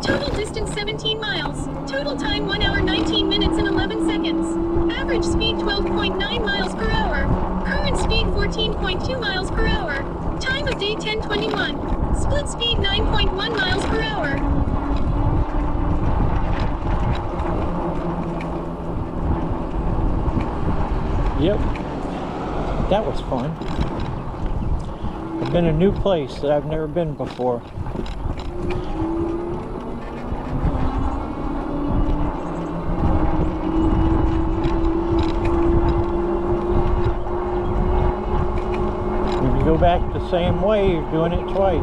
Total distance 17 miles. Total time 1 hour 19 minutes and 11 seconds. Average speed 12.9 miles per hour. Current speed 14.2 miles per hour. Time of day 10:21. Split speed 9.1 miles per hour. Yep, that was fun. I've been a new place that I've never been before. back the same way, you're doing it twice.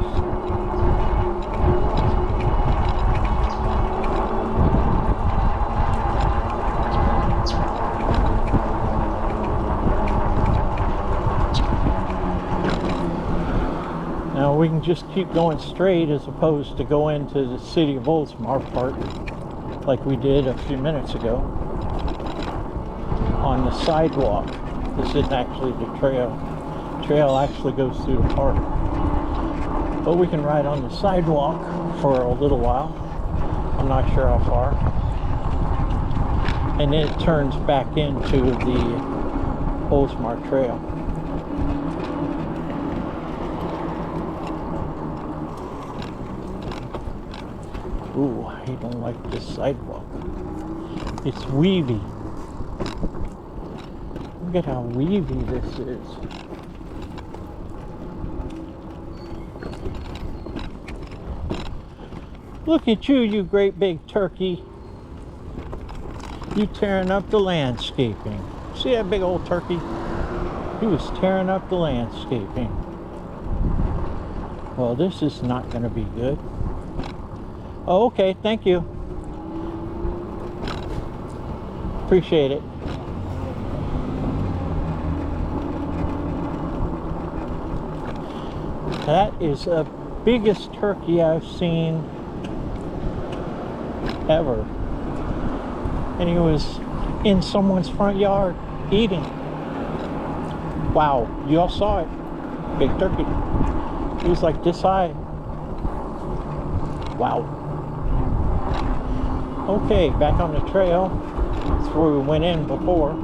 Now we can just keep going straight as opposed to go into the city of Oldsmar Park like we did a few minutes ago on the sidewalk. This isn't actually the trail. The trail actually goes through the park. But we can ride on the sidewalk for a little while. I'm not sure how far. And then it turns back into the Oldsmar Trail. Ooh, I don't like this sidewalk. It's weavy. Look at how weavy this is. Look at you, you great big turkey. You tearing up the landscaping. See that big old turkey? He was tearing up the landscaping. Well, this is not going to be good. Oh, okay, thank you. Appreciate it. That is the biggest turkey I've seen ever. And he was in someone's front yard eating. Wow, you all saw it. Big turkey. He was like this high. Wow. Okay, back on the trail. That's where we went in before.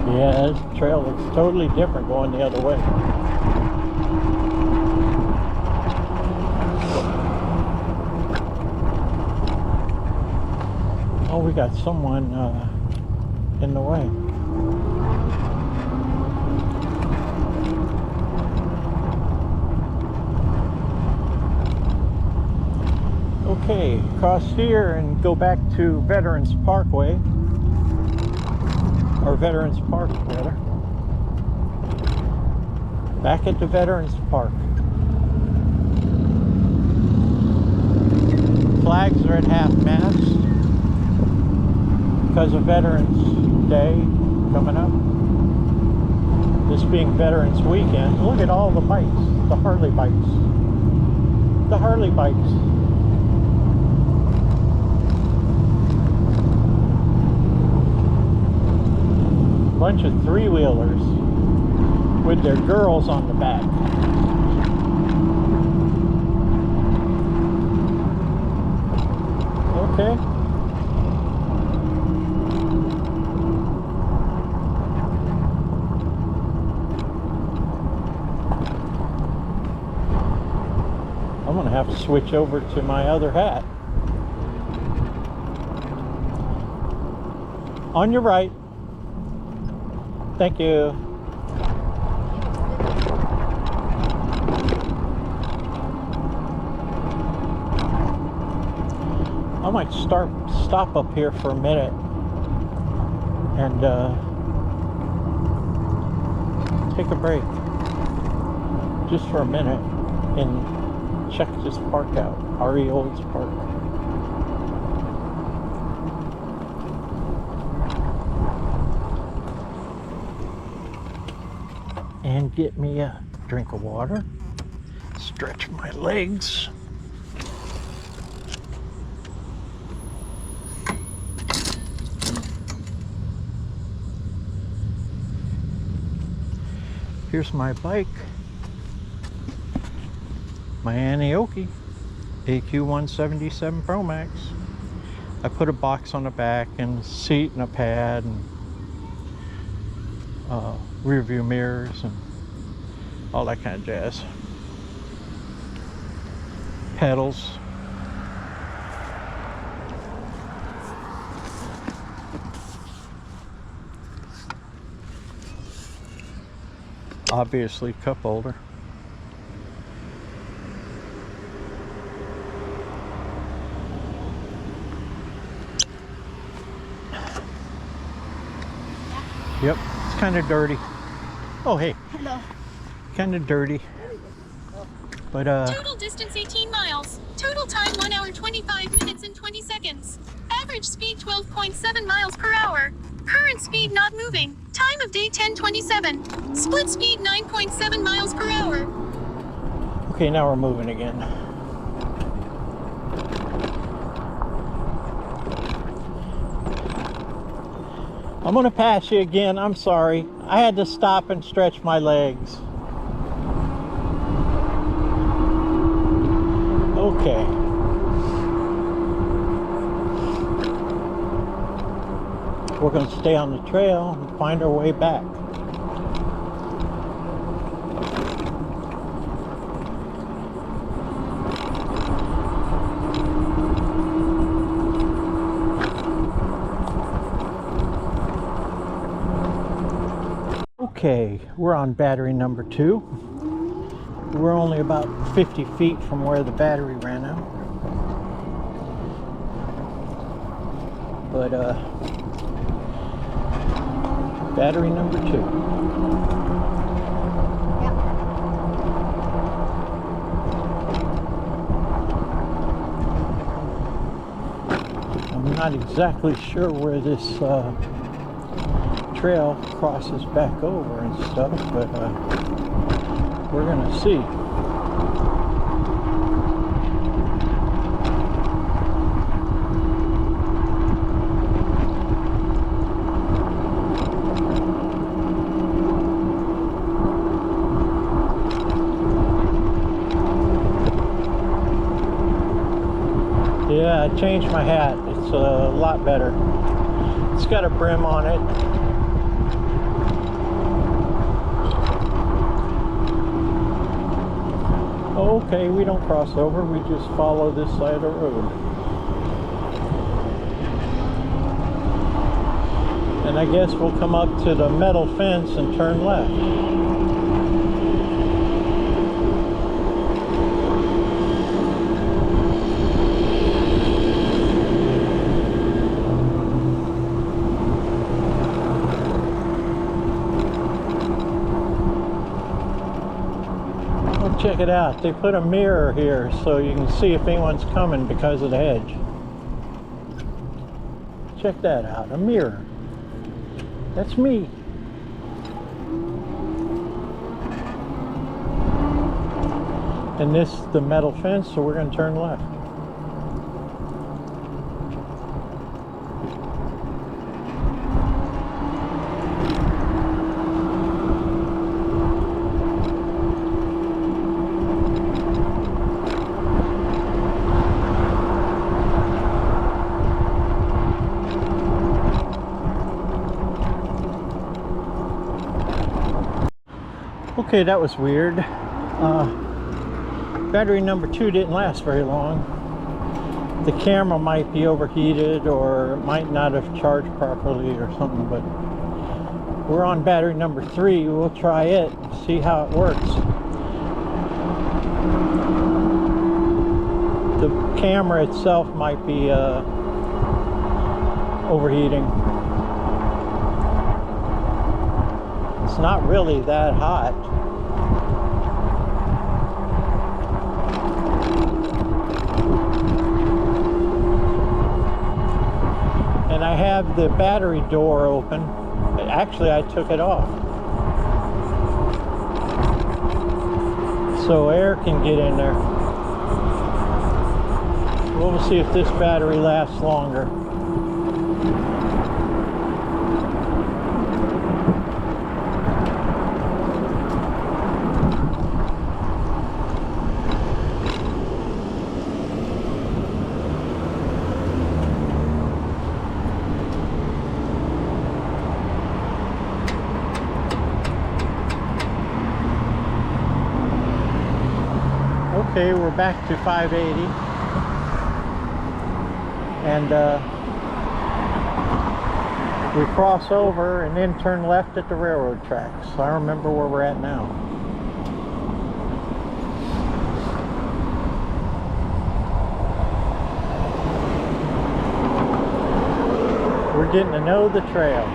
Yeah, this trail looks totally different going the other way. Oh, we got someone in the way. Okay, cross here and go back to Veterans Parkway. Or Veterans Park, rather. Back at the Veterans Park. Flags are at half-mast because of Veterans Day coming up. This being Veterans Weekend. Look at all the bikes, the Harley bikes. The Harley bikes. Bunch of three-wheelers with their girls on the back. Okay. I'm gonna have to switch over to my other hat. On your right. Thank you. I might stop up here for a minute and take a break just for a minute and check this park out, RE Olds Park. And get me a drink of water, stretch my legs. Here's my bike, my Anioki AQ 177 Pro Max. I put a box on the back and a seat and a pad and rear view mirrors and all that kind of jazz. pedals. Obviously cup holder. Yep, it's kind of dirty. Oh, hey. Hello. Kind of dirty. But Total distance 18 miles. Total time 1 hour 25 minutes and 20 seconds. Average speed 12.7 miles per hour. Current speed not moving. Time of day 10:27. Split speed 9.7 miles per hour. okay, now we're moving again. I'm gonna pass you again. I'm sorry. I had to stop and stretch my legs. Okay. We're going to stay on the trail and find our way back. Okay, we're on battery number 2. We're only about 50 feet from where the battery ran out. But battery number 2. I'm not exactly sure where this trail crosses back over and stuff, but we're gonna see. Yeah, I changed my hat. It's a lot better. It's got a brim on it. Okay, we don't cross over. We just follow this side of the road. And I guess we'll come up to the metal fence and turn left. Check it out. They put a mirror here so you can see if anyone's coming because of the hedge. Check that out. A mirror. That's me. And this is the metal fence, so we're going to turn left. Okay, that was weird. Battery number 2 didn't last very long. The camera might be overheated or might not have charged properly or something, but we're on battery number 3. We'll try it, see how it works. The camera itself might be overheating. It's not really that hot. And I have the battery door open. Actually, I took it off, so air can get in there. We'll see if this battery lasts longer. Okay, we're back to 580. And we cross over and then turn left at the railroad tracks. I remember where we're at now. We're getting to know the trail.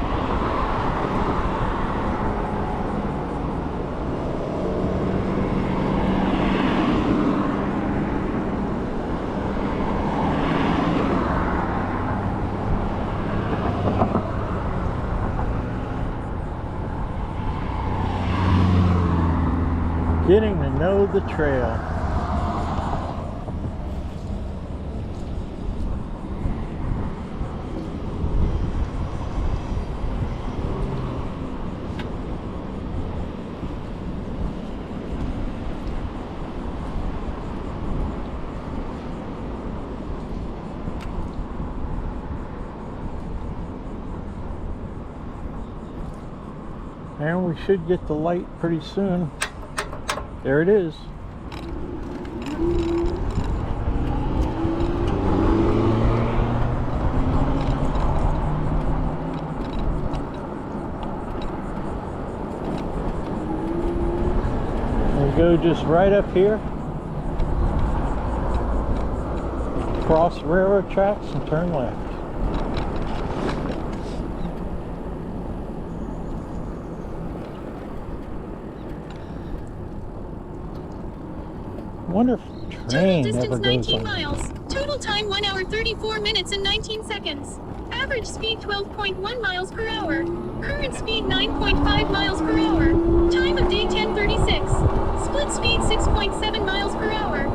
Getting to know the trail. And we should get the light pretty soon. There it is. We go just right up here, cross the railroad tracks and turn left. I wonder if train Total ever distance goes 19 on. miles. Total time 1 hour 34 minutes and 19 seconds. Average speed 12.1 miles per hour. Current speed 9.5 miles per hour. Time of day 10:36. Split speed 6.7 miles per hour.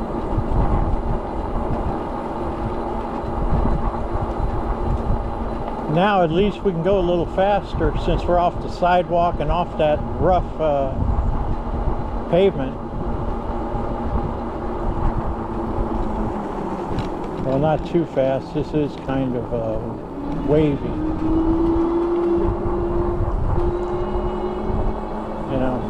Now at least we can go a little faster since we're off the sidewalk and off that rough pavement. Well, not too fast. This is kind of wavy. You know.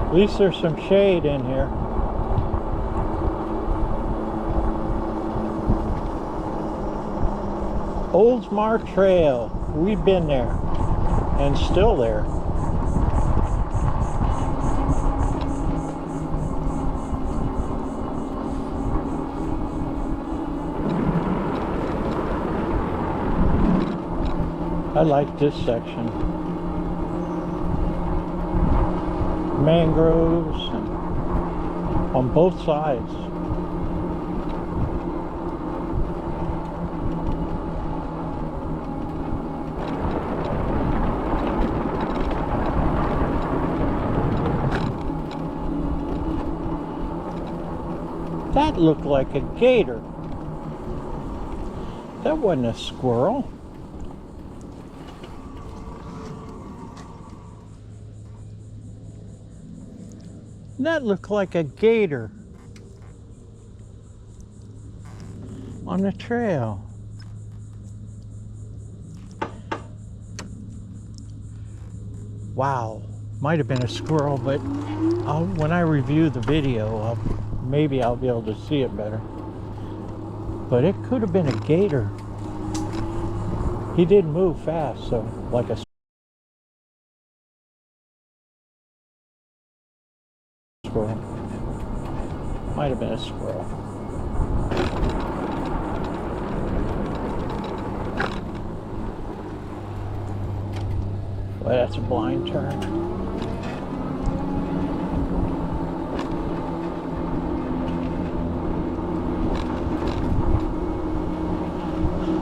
At least there's some shade in here. Oldsmar Trail. We've been there. And still there. I like this section. Mangroves and on both sides. That looked like a gator. That wasn't a squirrel. That looked like a gator on the trail. Wow, might have been a squirrel, but when I review the video, maybe I'll be able to see it better. But it could have been a gator. He did move fast, so like a squirrel. Might have been a squirrel. Well, that's a blind turn.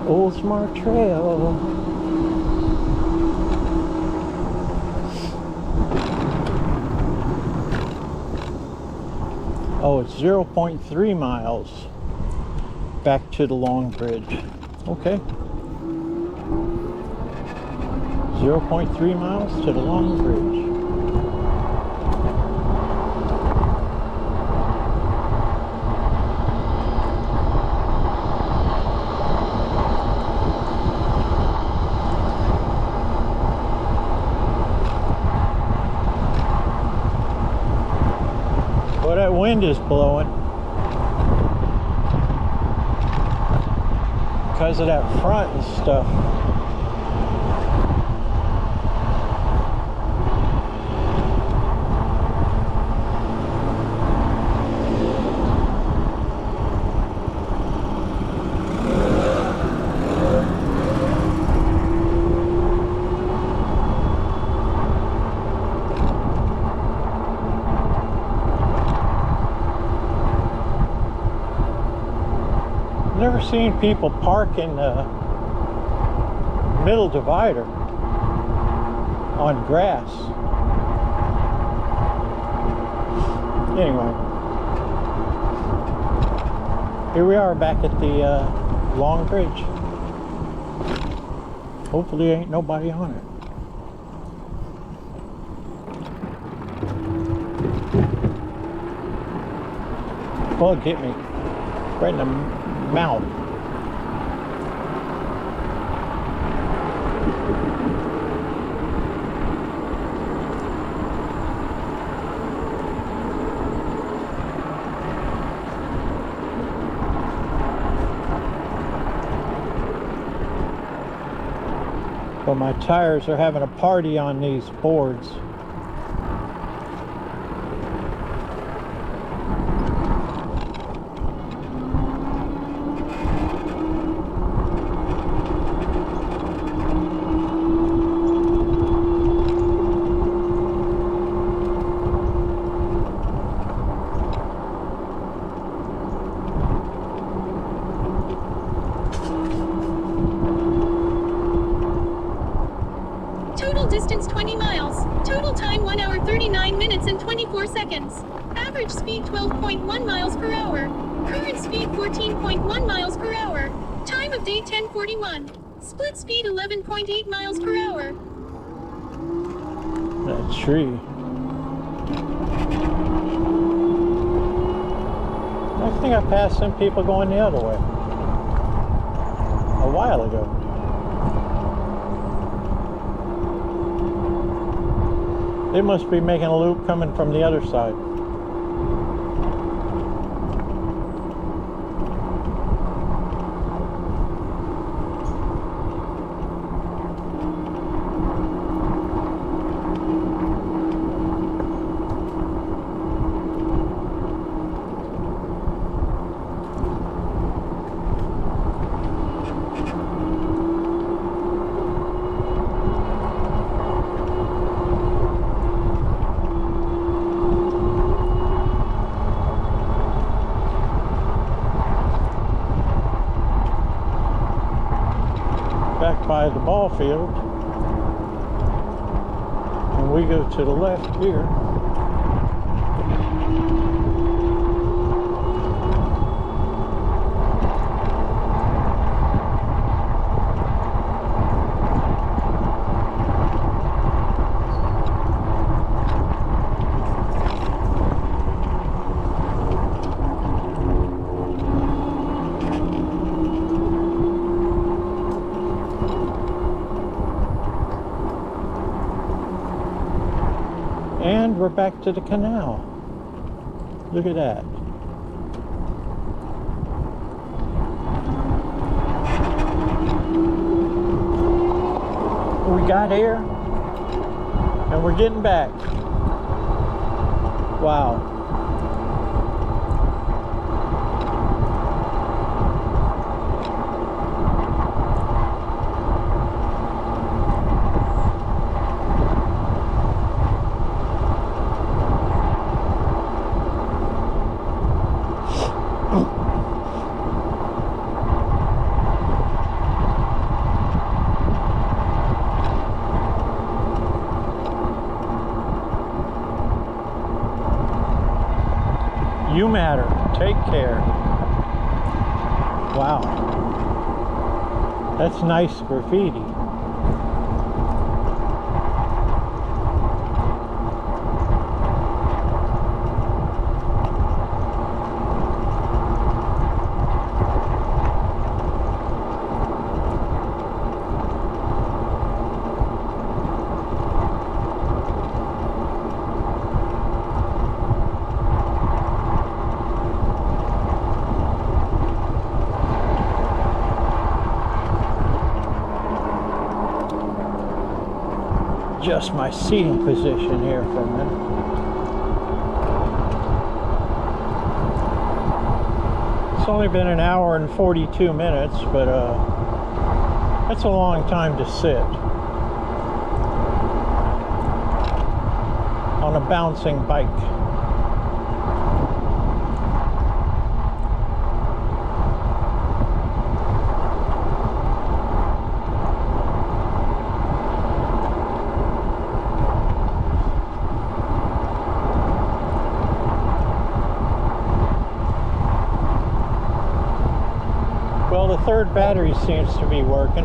Oldsmar Trail. Oh, it's 0.3 miles back to the Long Bridge. Okay. 0.3 miles to the Long Bridge. wind is blowing because of that front and stuff. Never seen people park in the middle divider on grass. Anyway, here we are back at the long bridge. Hopefully ain't nobody on it. Bug hit me right in the mouth. But my tires are having a party on these boards. Distance 20 miles. Total time 1 hour 39 minutes and 24 seconds. Average speed 12.1 miles per hour. Current speed 14.1 miles per hour. Time of day 10:41. Split speed 11.8 miles per hour. That tree. I think I passed some people going the other way a while ago. They must be making a loop coming from the other side. Back by the ball field, and we go to the left here. And we're back to the canal. Look at that. We got here and we're getting back. Wow. You matter. Take care. Wow. That's nice graffiti. adjust my seating position here for a minute. It's only been an hour and 42 minutes, but that's a long time to sit on a bouncing bike. Well, the third battery seems to be working.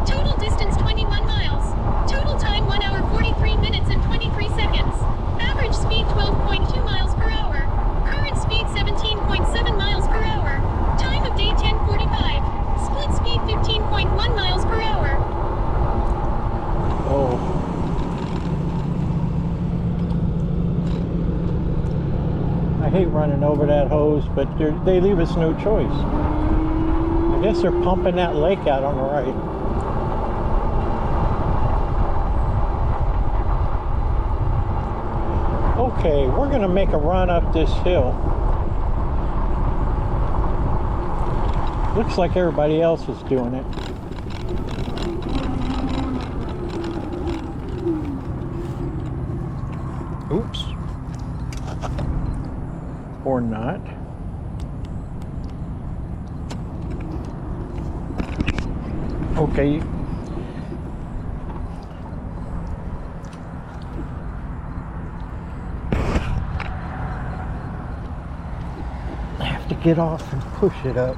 Total distance 21 miles. Total time 1 hour 43 minutes and 23 seconds. Average speed 12.2 miles per hour. Current speed 17.7 miles per hour. Time of day 10:45. Split speed 15.1 miles per hour. Oh. I hate running over that hose, but they leave us no choice. I guess they're pumping that lake out on the right. Okay, we're going to make a run up this hill. Looks like everybody else is doing it. Oops. Or not. Okay. I have to get off and push it up.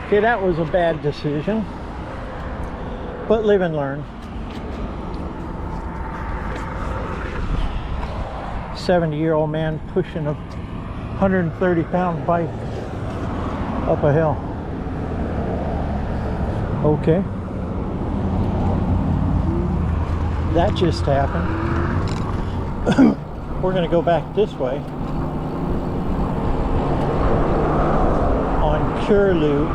Okay, that was a bad decision, but live and learn. 70-year-old man pushing a 130-pound bike up a hill. Okay. That just happened. We're going to go back this way on Pure Loop.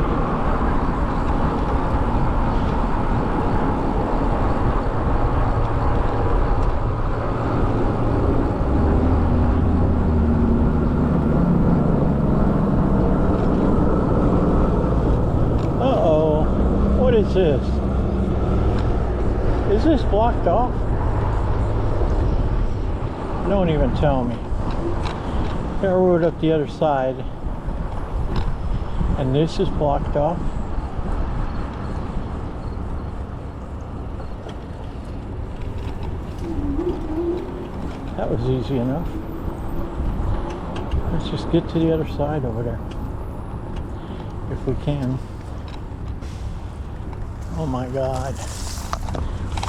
What is this? Is this blocked off? Don't even tell me. I rode up the other side and this is blocked off. That was easy enough. Let's just get to the other side over there if we can. Oh my God,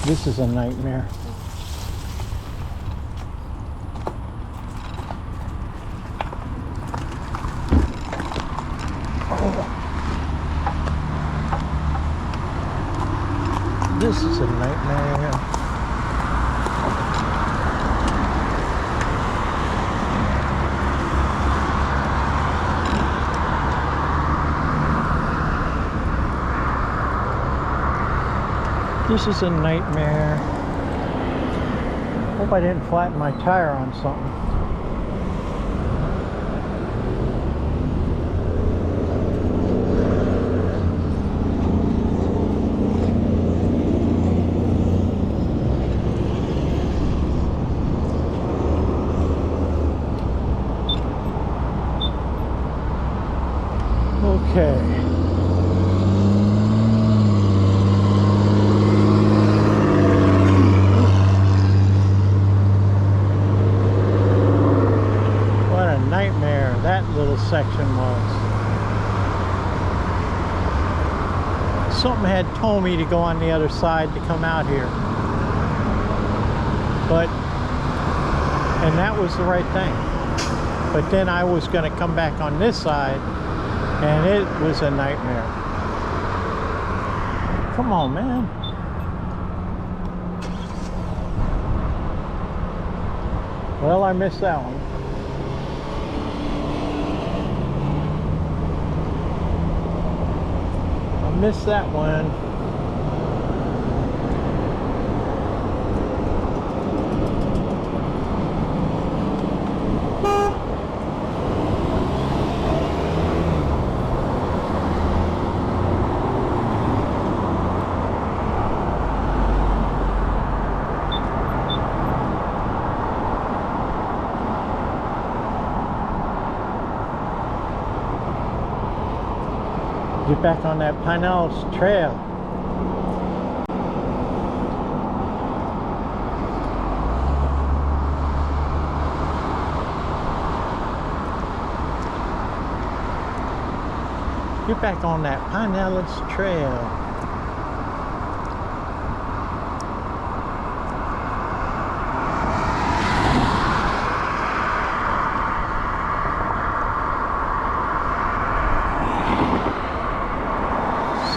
this is a nightmare. Oh. This is a nightmare. This is a nightmare. Hope I didn't flatten my tire on something. Okay. That little section was. Something had told me to go on the other side to come out here, and that was the right thing. But then I was going to come back on this side and it was a nightmare. Come on, man. Well, I missed that one. I missed that one. Get back on that Oldsmar Trail. Get back on that Oldsmar Trail.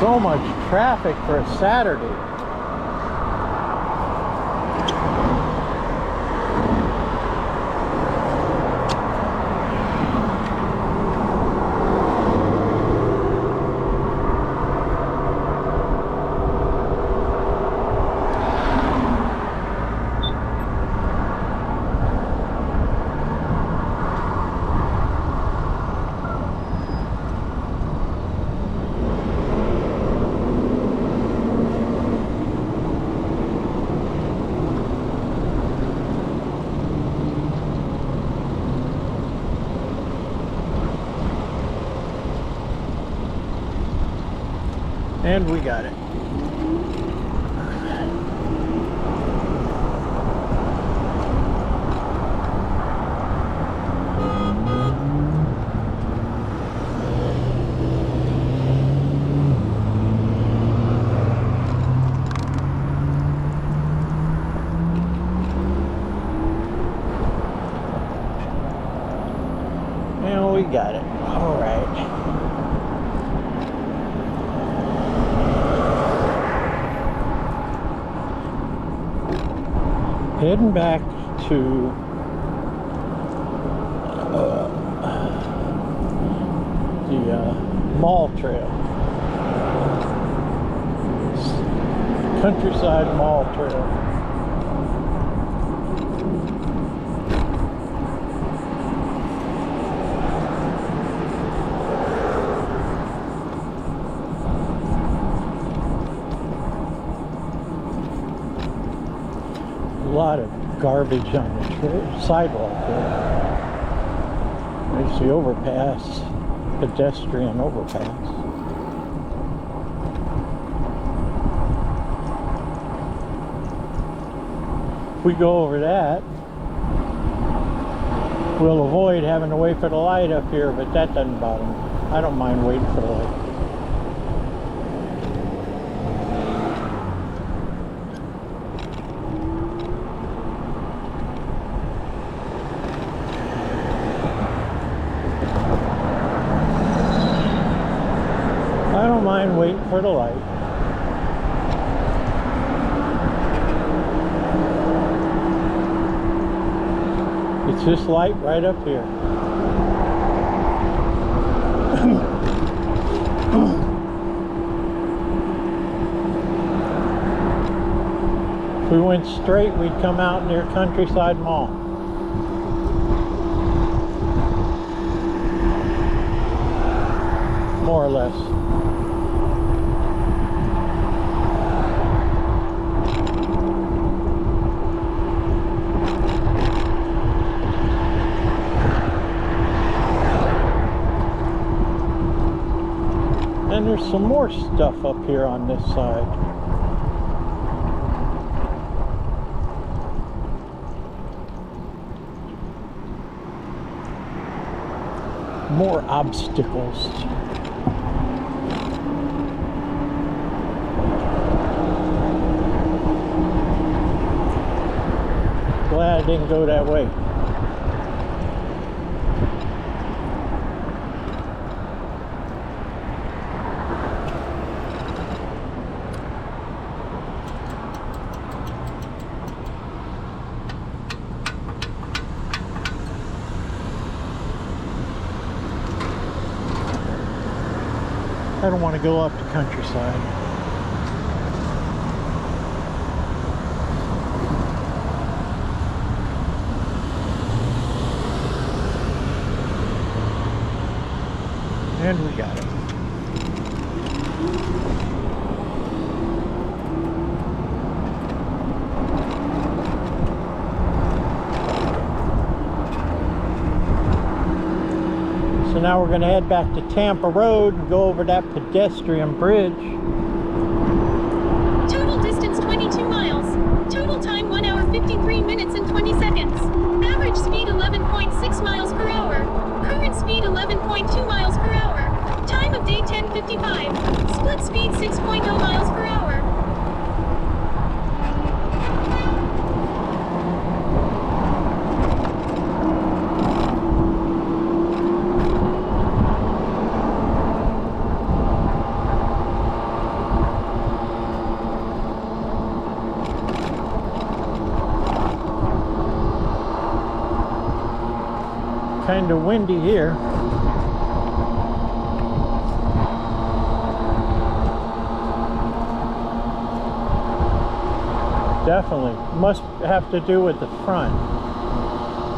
So much traffic for a Saturday. And we got it. And we got it. All right. Heading back to the Mall Trail, Countryside Mall Trail. A lot of garbage on the sidewalk there. There's the overpass, pedestrian overpass. If we go over that, we'll avoid having to wait for the light up here, but that doesn't bother me. I don't mind waiting for the light. I don't mind waiting for the light. It's this light right up here. If we went straight, we'd come out near Countryside Mall. More or less. And there's some more stuff up here on this side. More obstacles. Glad I didn't go that way. I don't want to go up the countryside. And we got it. So now we're going to head back to Tampa Road and go over that pedestrian bridge. Total distance 22 miles. Total time 1 hour 53 minutes and 20 seconds. Average speed 11.6 miles per hour. Current speed 11.2 miles per hour. Time of day 10:55. Split speed 6.0 miles per hour. Kind of windy here. Definitely. Must have to do with the front.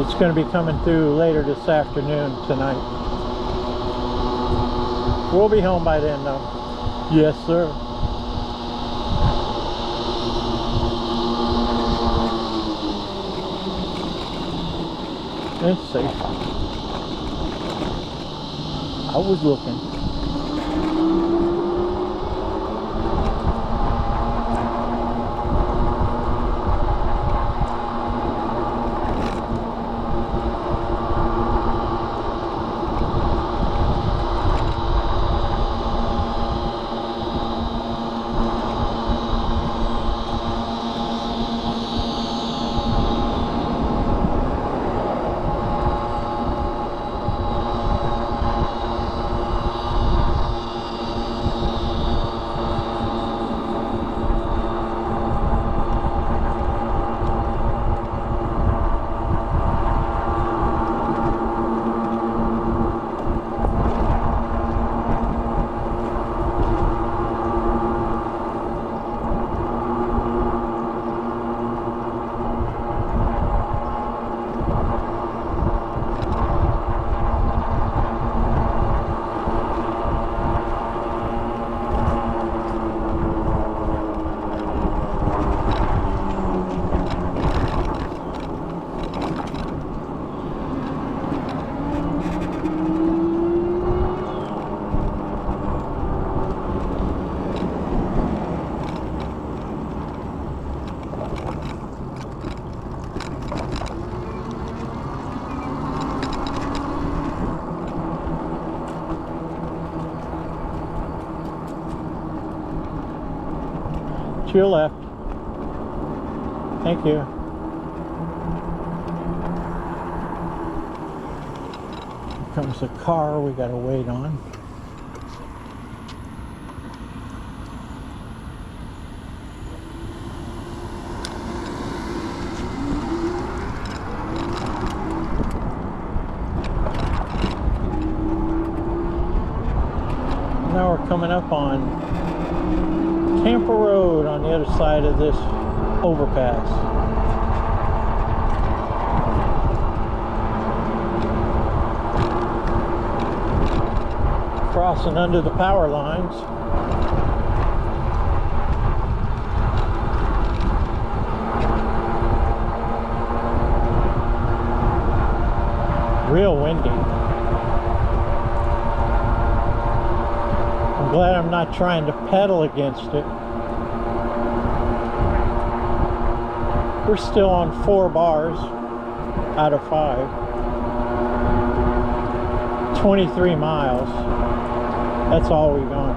It's going to be coming through later this afternoon, tonight. We'll be home by then, though. Yes, sir. It's safe. I was looking. To your left. Thank you. Here comes the car we gotta wait on. Now we're coming up on Tampa Road on the other side of this overpass. Crossing under the power lines. Real windy. I'm glad I'm not trying to pedal against it. We're still on 4 bars out of 5. 23 miles. That's all we've gone.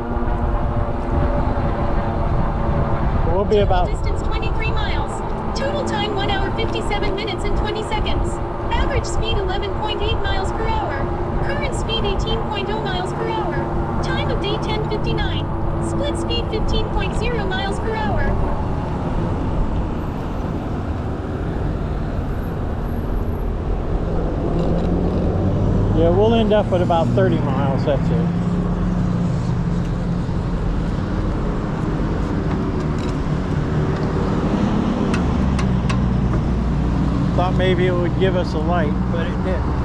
We'll be about... Distance 23 miles. Total time 1 hour 57 minutes and 20 seconds. Average speed 11.8 miles per hour. Current speed 18.0 miles per hour. Time of day 10:59. Split speed 15.0 miles per hour. Yeah, we'll end up at about 30 miles, that's it. Thought maybe it would give us a light, but it didn't.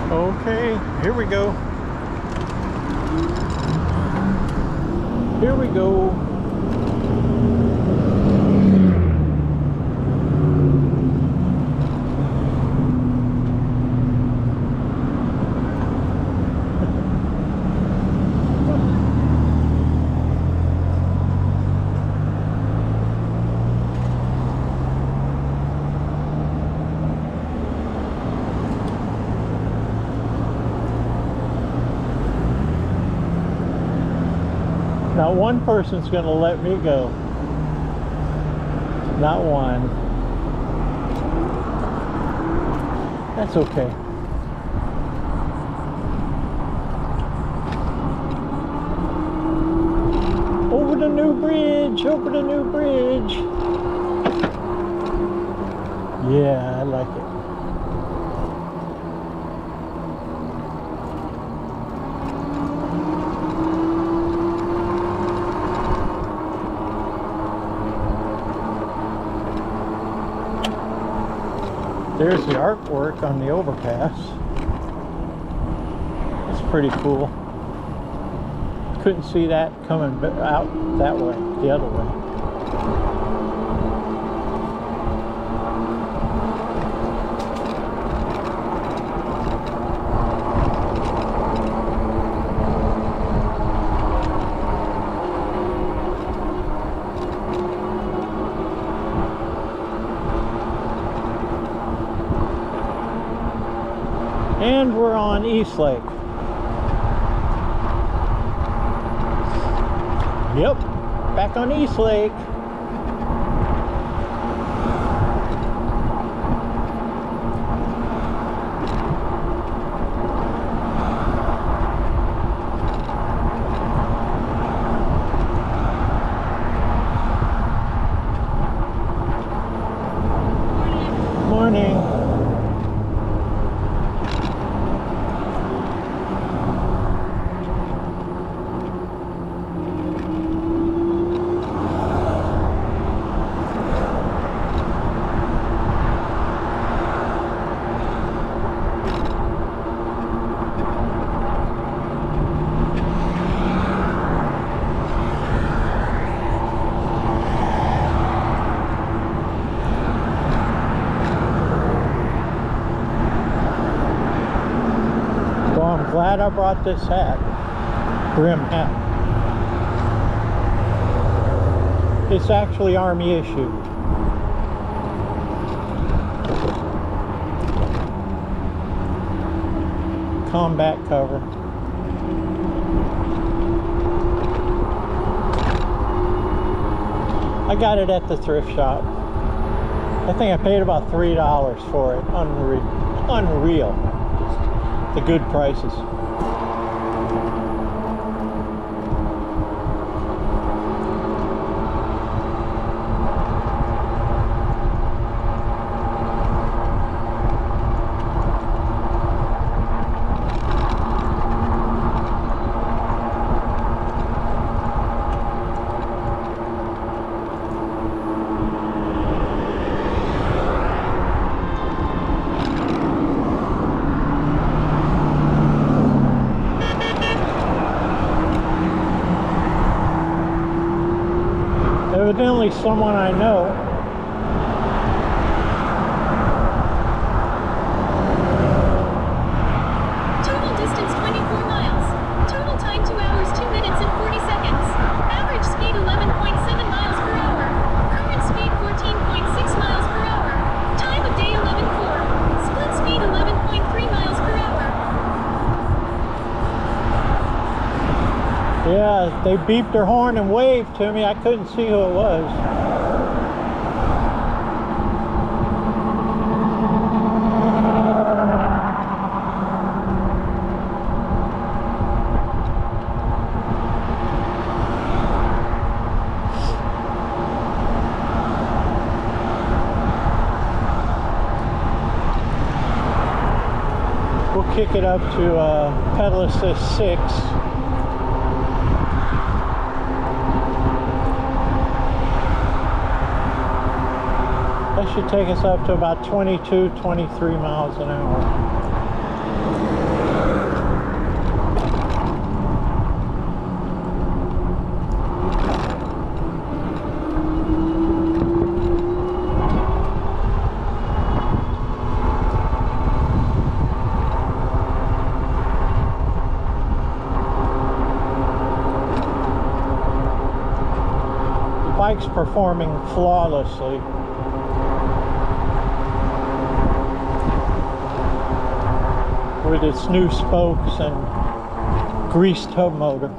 Okay, here we go. Here we go. Not one person's going to let me go. Not one. That's okay. Over the new bridge, over the new bridge. Yeah, I like it. There's the artwork on the overpass. It's pretty cool. Couldn't see that coming out that way, the other way. And we're on East Lake. Yep, back on East Lake. Morning. Glad I brought this hat, brim hat. It's actually Army issued. Combat cover. I got it at the thrift shop. I think I paid about $3 for it. Unreal. The good prices. Evidently someone I know. Total distance 24 miles. Total time 2 hours 2 minutes and 40 seconds. Average speed 11.7 miles per hour. Current speed 14.6 miles per hour. Time of day 11:04. Split speed 11.3 Yeah, they beeped their horn and waved to me. I couldn't see who it was. We'll kick it up to pedal assist 6. That should take us up to about 22, 23 miles an hour. The bike's performing flawlessly. With its new spokes and greased hub motor.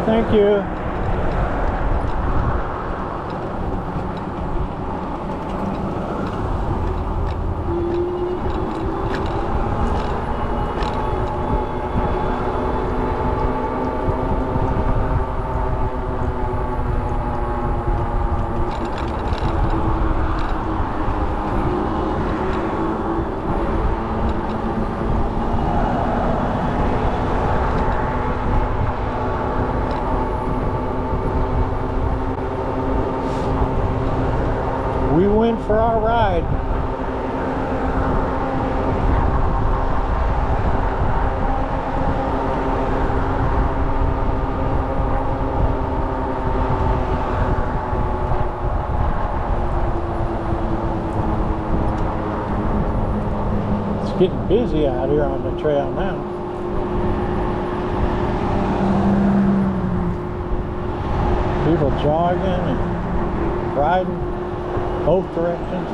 Thank you. We went for our ride. It's getting busy out here on the trail now. People jogging and riding. Both directions.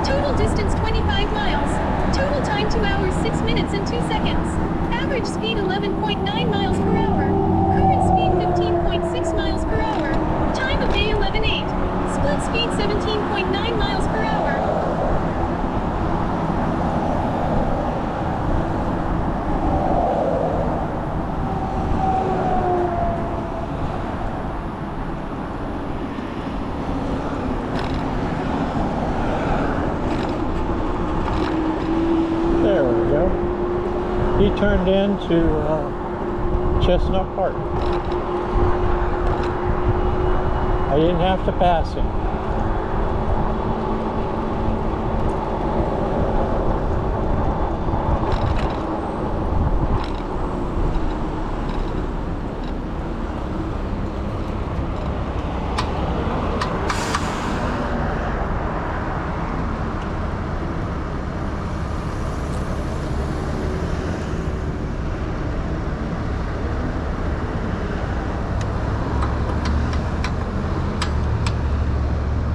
Total distance 25 miles. Total time 2 hours 6 minutes and 2 seconds. Average speed 11.9 miles per hour. Current speed 15.6 miles per hour. Time of day 11:08. Split speed 17.9 miles per hour. He turned into Chestnut Park. I didn't have to pass him.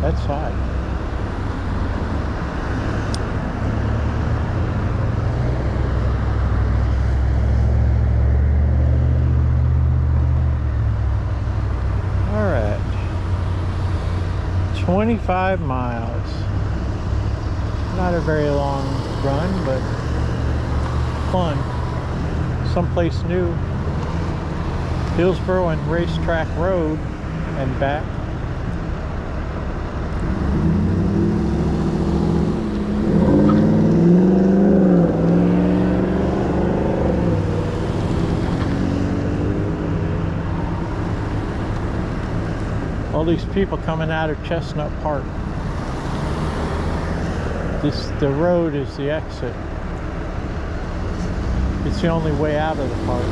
That's fine. All right. 25 miles. Not a very long run, but fun. Someplace new. Hillsborough and Racetrack Road and back. All these people coming out of Chestnut Park. The road is the exit. It's the only way out of the park.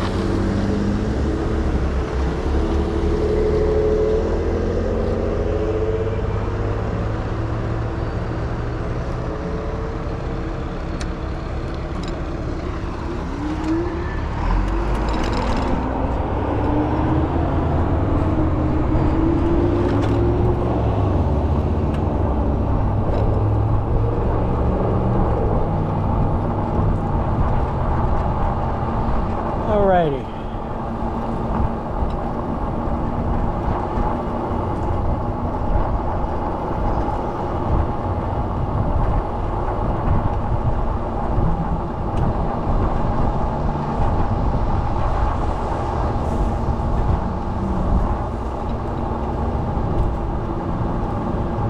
Alrighty.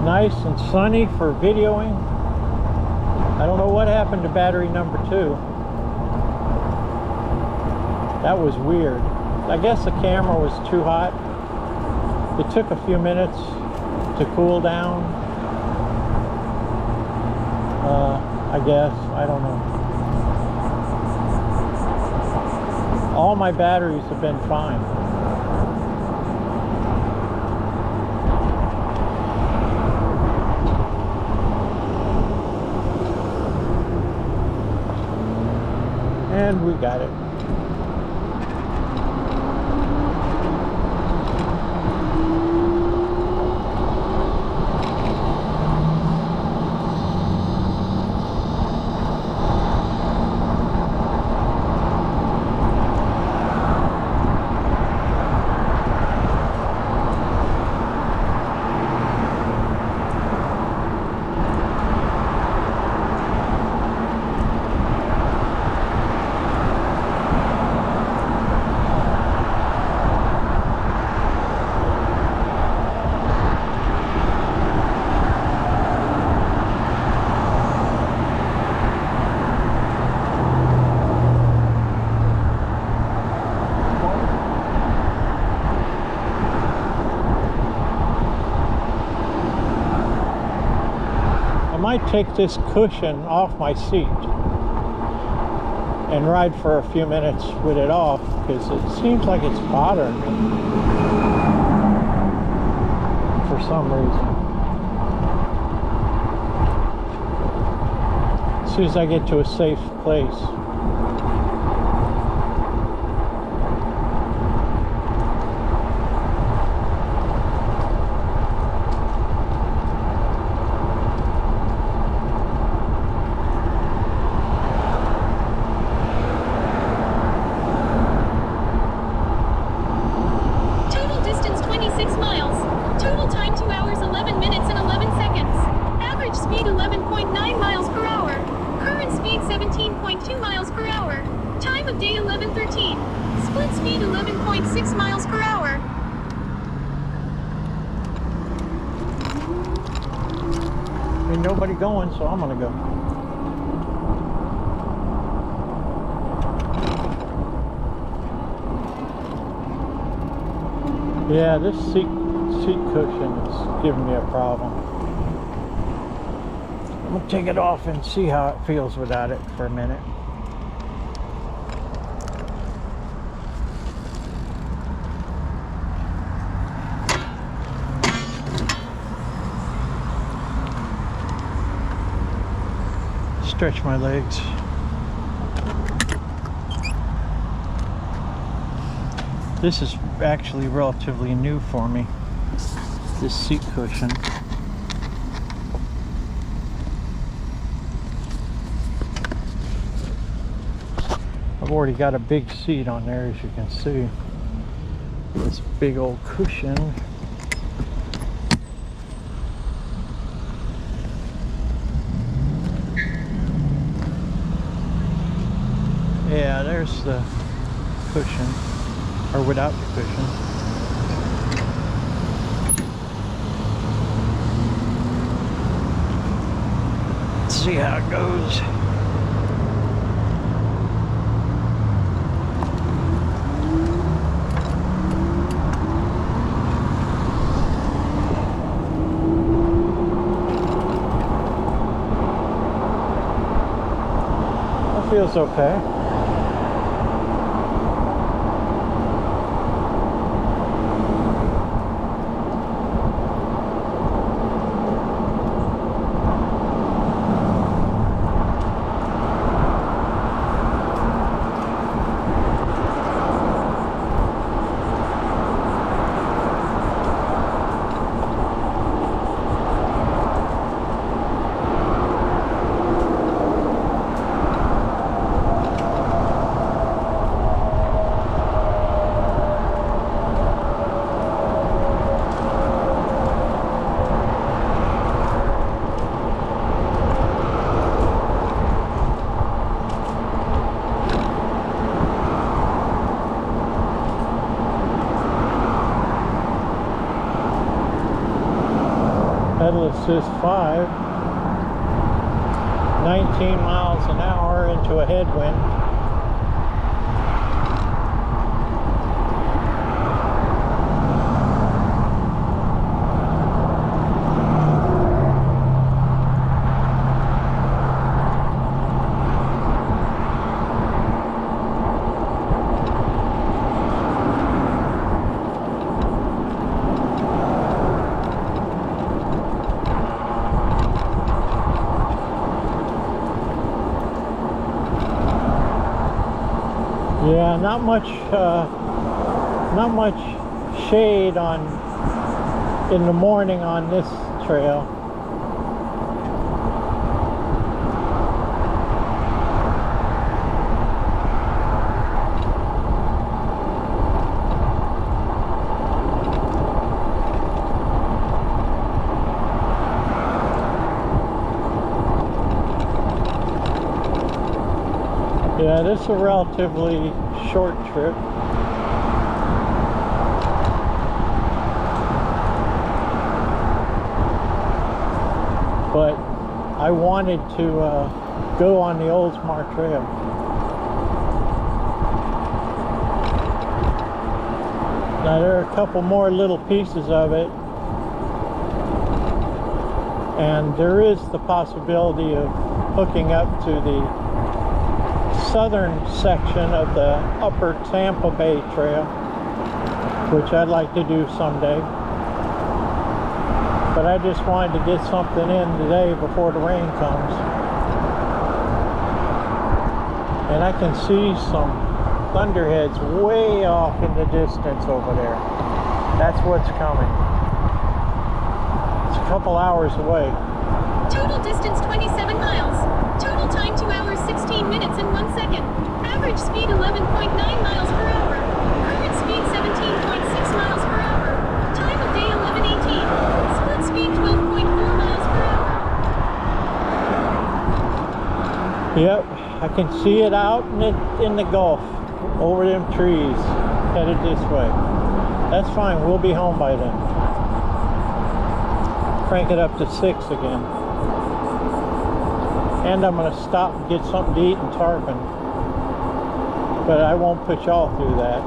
Nice and sunny for videoing. I don't know what happened to battery number 2. That was weird. I guess the camera was too hot. It took a few minutes to cool down. I guess. I don't know. All my batteries have been fine. And we got it. I might take this cushion off my seat and ride for a few minutes with it off, because it seems like it's bothering me for some reason. As soon as I get to a safe place. Split speed 11.6 miles per hour. Ain't nobody going, so I'm gonna go. Yeah, this seat cushion is giving me a problem. I'm gonna take it off and see how it feels without it for a minute. Stretch my legs. This is actually relatively new for me, this seat cushion. I've already got a big seat on there, as you can see. This big old cushion. Yeah, there's the cushion, or without the cushion. Let's see how it goes. feels okay. Pedal assist 5, 19 miles an hour into a headwind. Yeah, not much shade in the morning on this trail. Yeah, this is a relatively short trip. But I wanted to go on the Oldsmar Trail. Now there are a couple more little pieces of it, and there is the possibility of hooking up to the southern section of the upper Tampa Bay Trail, which I'd like to do someday. But I just wanted to get something in today before the rain comes. And I can see some thunderheads way off in the distance over there. That's what's coming. It's a couple hours away. Total distance 27 miles. Total time 2 hours 16 minutes and 1 second. Average speed 11.9 miles per hour. Current speed 17.6 miles per hour. Time of day 11:18. Split speed 12.4 miles per hour. Yep, I can see it out in the Gulf, over them trees, headed this way. That's fine, we'll be home by then. Crank it up to 6 again. And I'm going to stop and get something to eat in Tarpon. But I won't put y'all through that.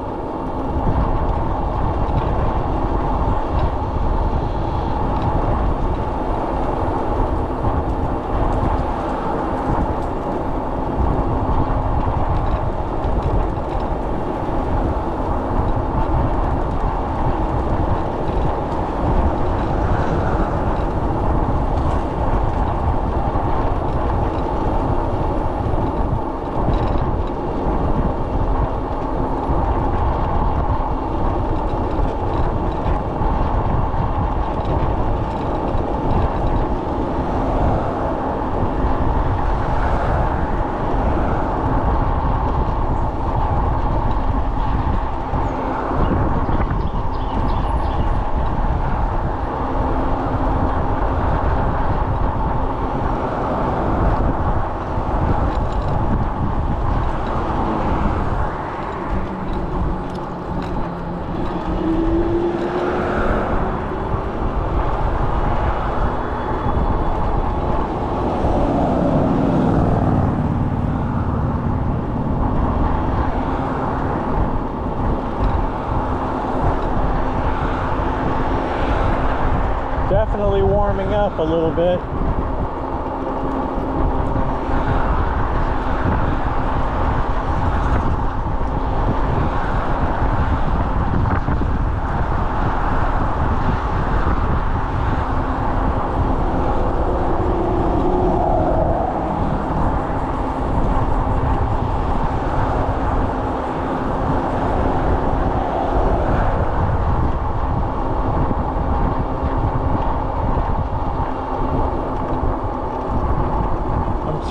Definitely warming up a little bit.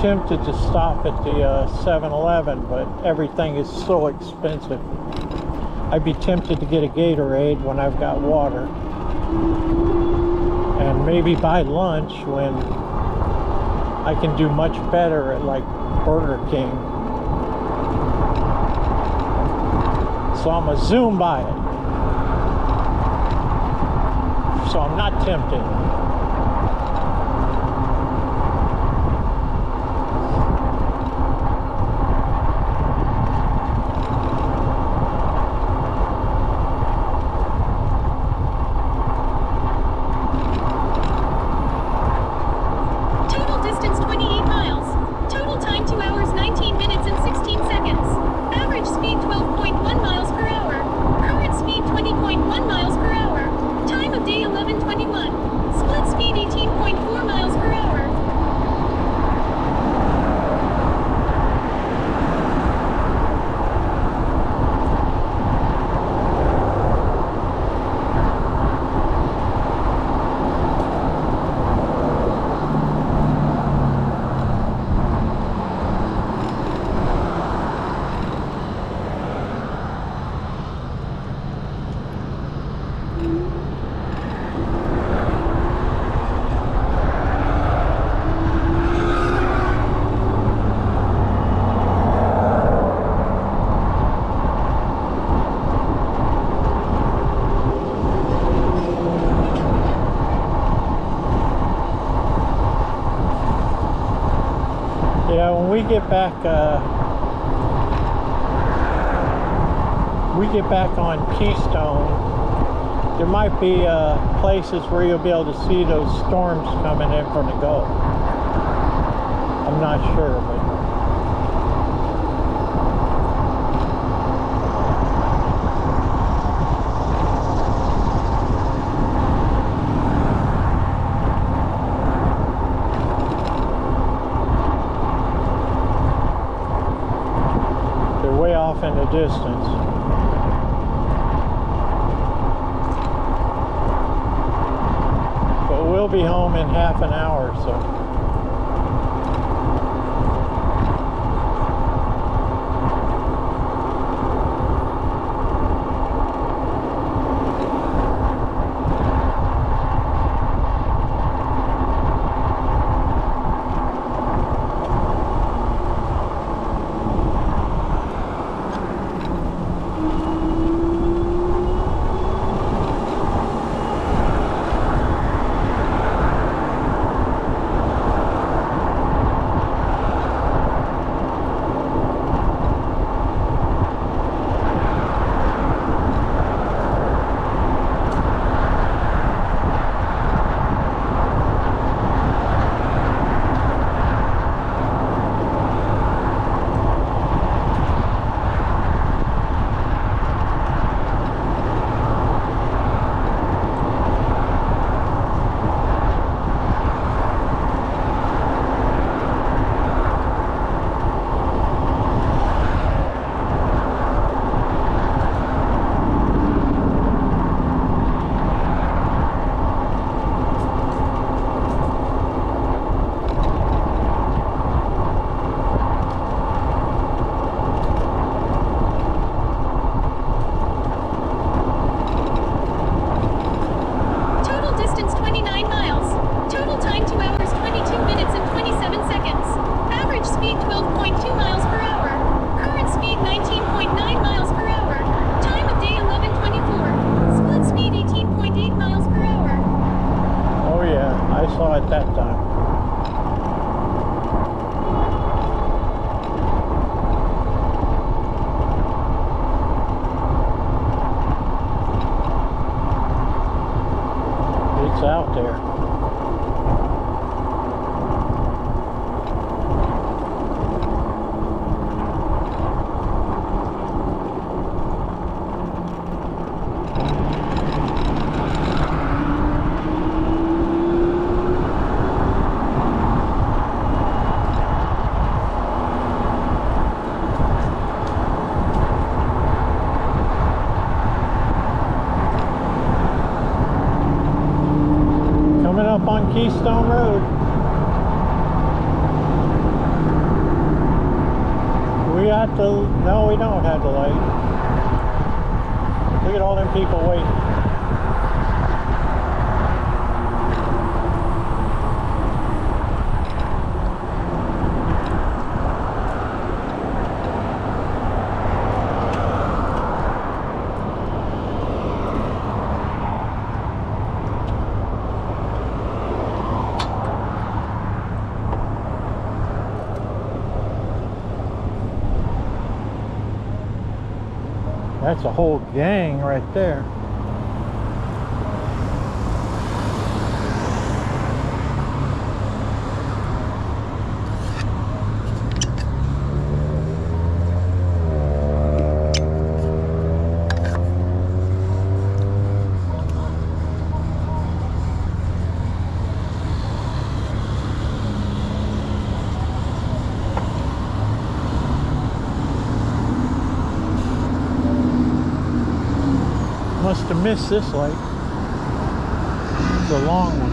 tempted to stop at the 7-Eleven, but everything is so expensive. I'd be tempted to get a Gatorade when I've got water, and maybe buy lunch when I can do much better at like Burger King. So I'm gonna zoom by it, so I'm not tempted. Yeah, when we get back on Keystone, there might be places where you'll be able to see those storms coming in from the Gulf. I'm not sure, but way off in the distance. But we'll be home in half an hour, so. At that time. It's out there. Up on Keystone Road. got the, no, we don't have the light. Look at all them people waiting. That's a whole gang right there. Must have missed this light. It's a long one.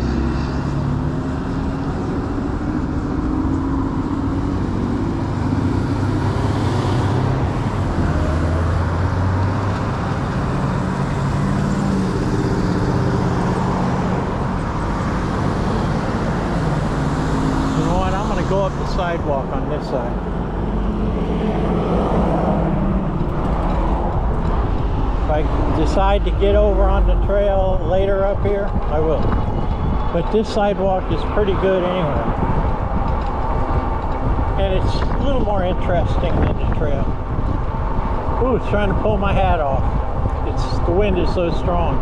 You know what? I'm going to go up the sidewalk on this side. If I decide to get over on the trail later up here, I will. But this sidewalk is pretty good anyway. And it's a little more interesting than the trail. Ooh, it's trying to pull my hat off. The wind is so strong.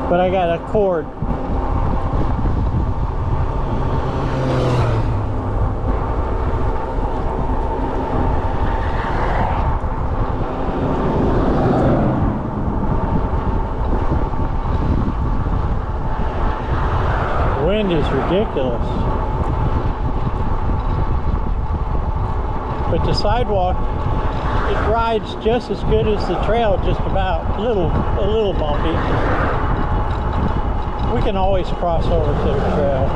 But I got a cord. Wind is ridiculous. But the sidewalk, it rides just as good as the trail, just about. A little bumpy. We can always cross over to the trail.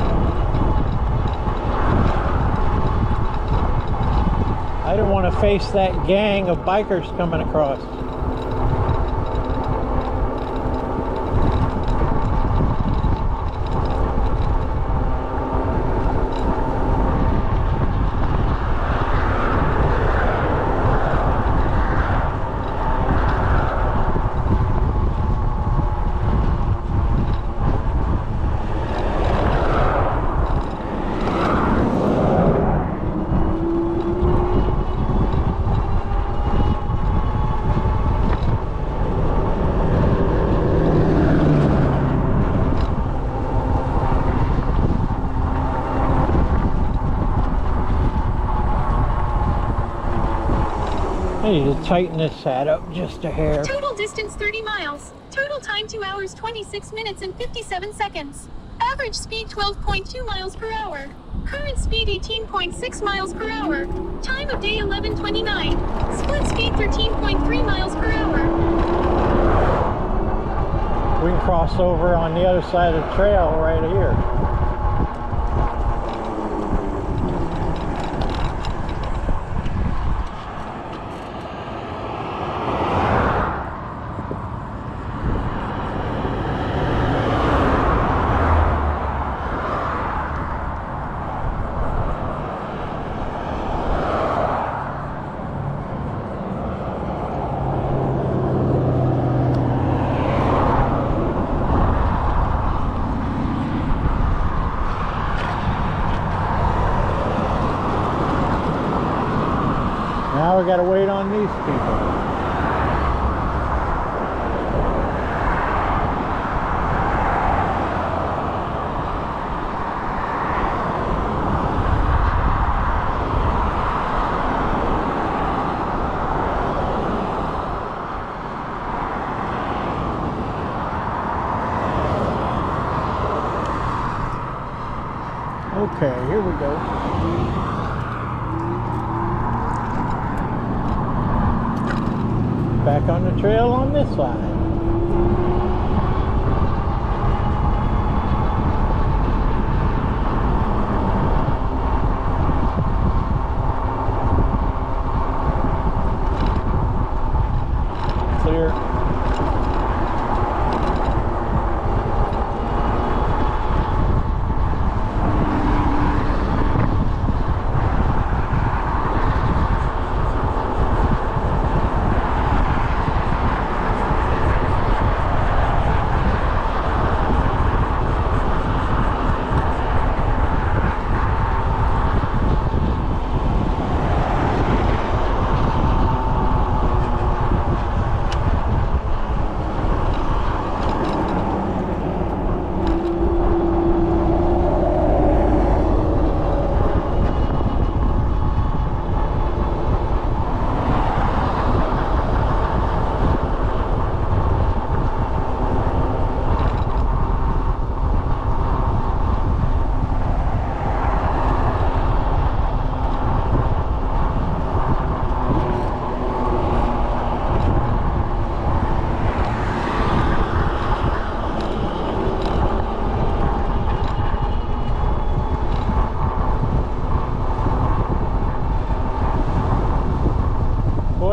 I didn't want to face that gang of bikers coming across. I need to tighten this hat up just a hair. Total distance 30 miles. Total time 2 hours 26 minutes and 57 seconds. Average speed 12.2 miles per hour. Current speed 18.6 miles per hour. Time of day 11:29. Split speed 13.3 miles per hour. We can cross over on the other side of the trail right here. Now we gotta wait on these people. Okay, here we go. Back on the trail on this side.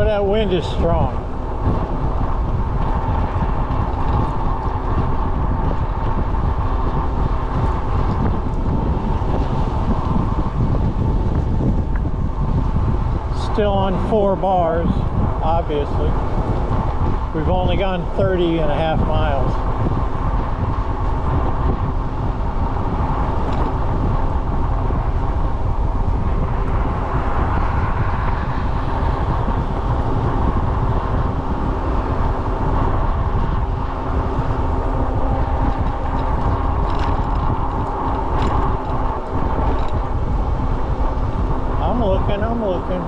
Boy, that wind is strong. Still on 4 bars, obviously. We've only gone 30.5 miles. I'm looking.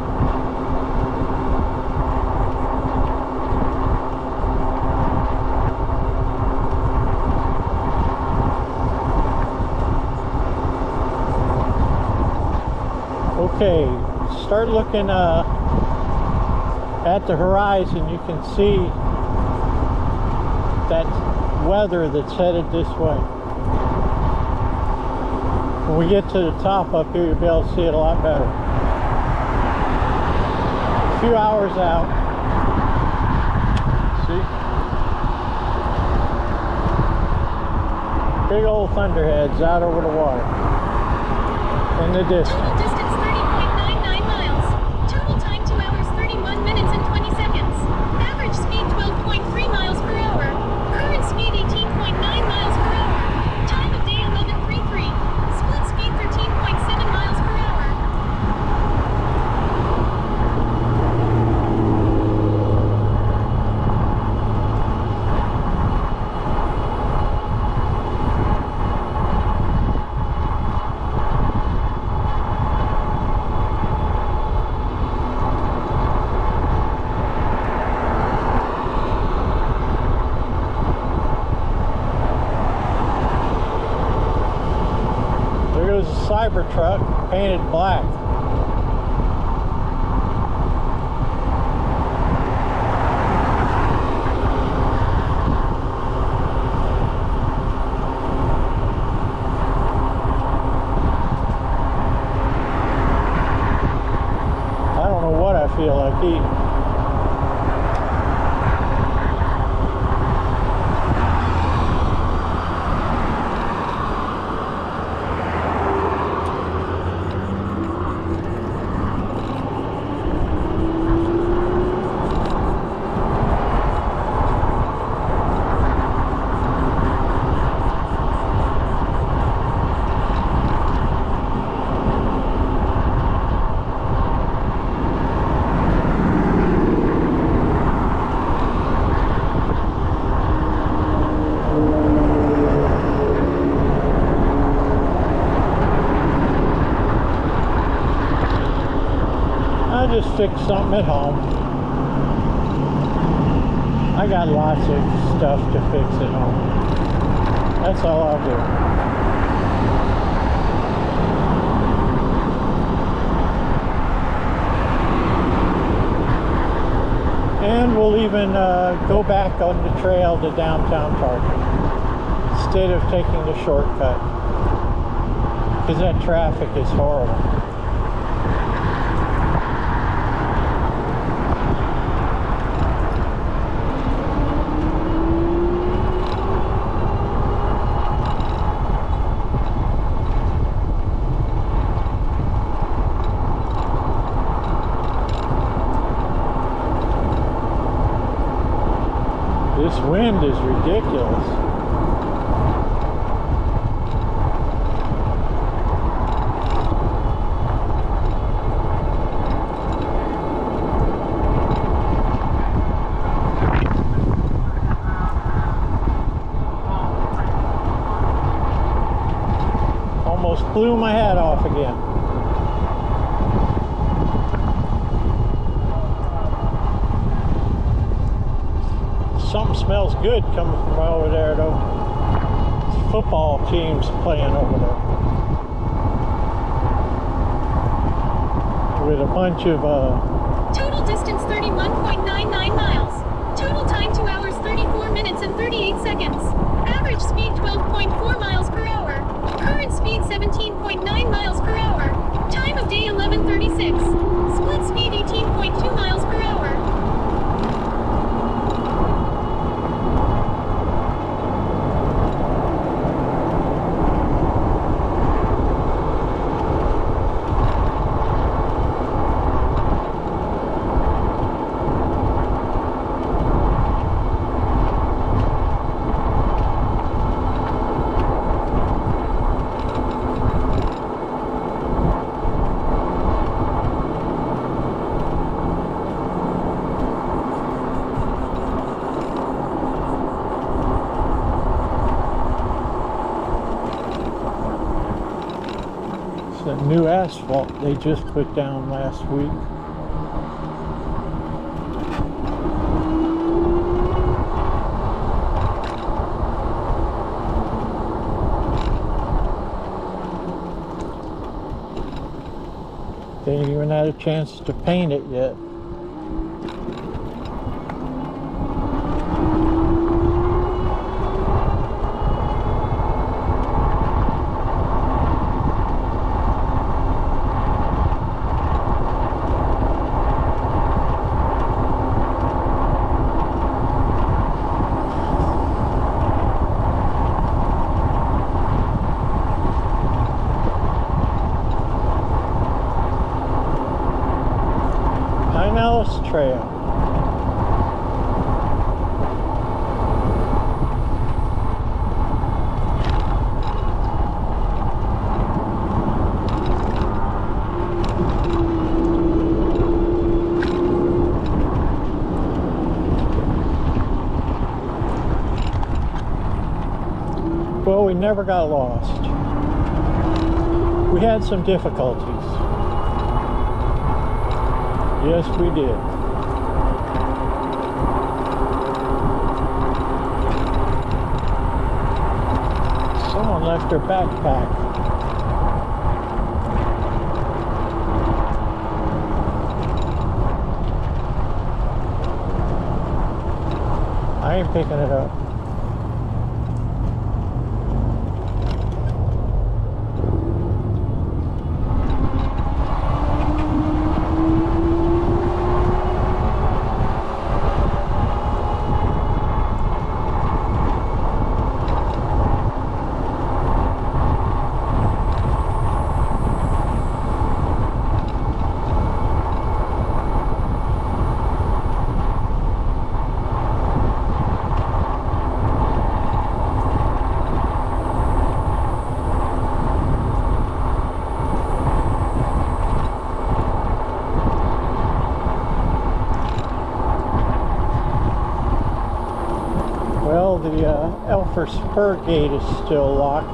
Okay, start looking at the horizon. You can see that weather that's headed this way. When we get to the top up here, you'll be able to see it a lot better. A few hours out. See? Big old thunderheads out over the water. In the distance. Total distance 30.99 miles. Total time 2 hours 31 minutes and 20 seconds. Average speed 12.3 miles per hour. Current speed 18.9 miles per hour. Time of day 11:33. Split speed 13.7 miles per hour. Cyber truck painted black. I don't know what I feel like eating. Just fix something at home. I got lots of stuff to fix at home. That's all I'll do. And we'll even go back on the trail to downtown Target instead of taking the shortcut, because that traffic is horrible. This wind is ridiculous. Almost blew my hat off again. Something smells good coming from over there, though. Football teams playing over there with a bunch of Total distance 31.99 miles. Total time 2 hours 34 minutes and 38 seconds. Average speed 12.4 miles per hour. Current speed 17.9 miles per hour. Time of day 11:36. Split speed 18.2 miles per hour. asphalt they just put down last week. They ain't even had a chance to paint it yet. Trail. Well, we never got lost. We had some difficulties. Yes, we did. Someone left their backpack. I ain't picking it up. Well, the Elfer Spur gate is still locked.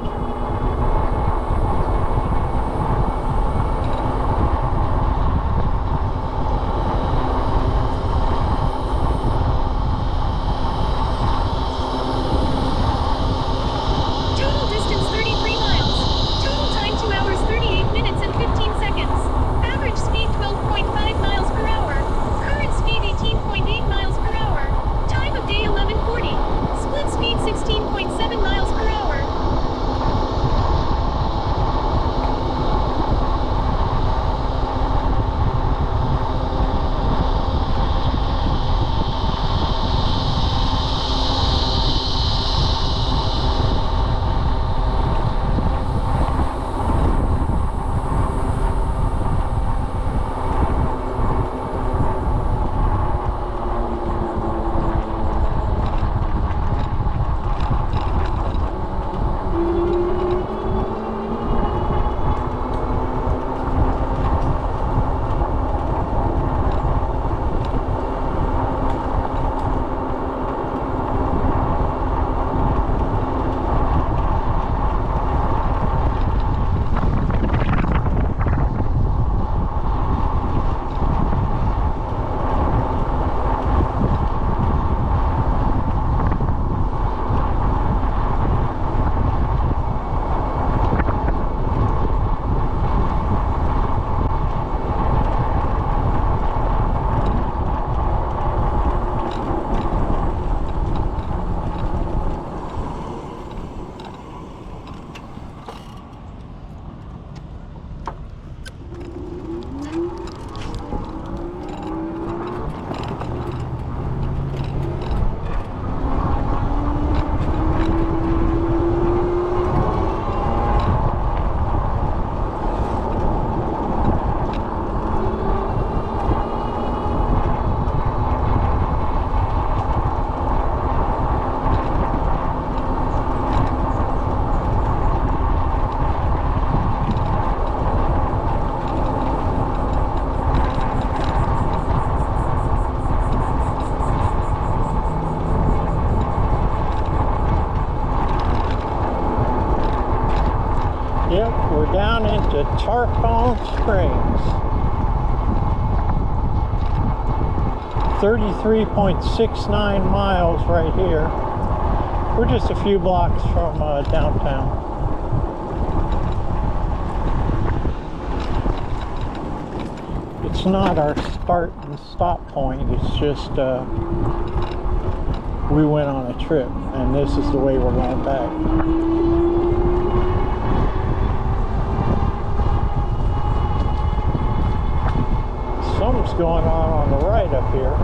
Total distance 33 miles. Total time 2 hours 38 minutes and 15 seconds. Average speed 12.5 miles per hour. Current speed 18.8 miles per hour. Time of day 11:40. Split speed 16.7 miles per hour. Charcoal Springs. 33.69 miles right here. We're just a few blocks from downtown. It's not our start and stop point. It's just we went on a trip, and this is the way we're going back. Something's going on the right up here.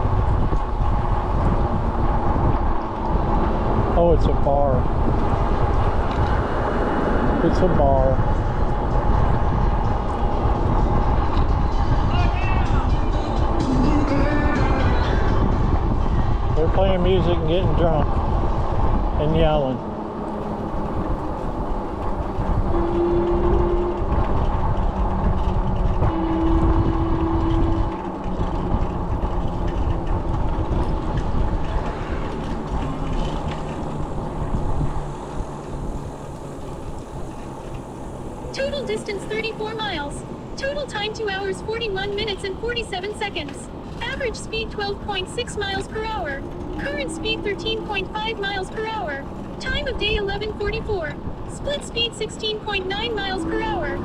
Oh, it's a bar. It's a bar. They're playing music and getting drunk and yelling. Total distance 34 miles. Total time 2 hours 41 minutes and 47 seconds. Average speed 12.6 miles per hour. Current speed 13.5 miles per hour. Time of day 11:44. Split speed 16.9 miles per hour.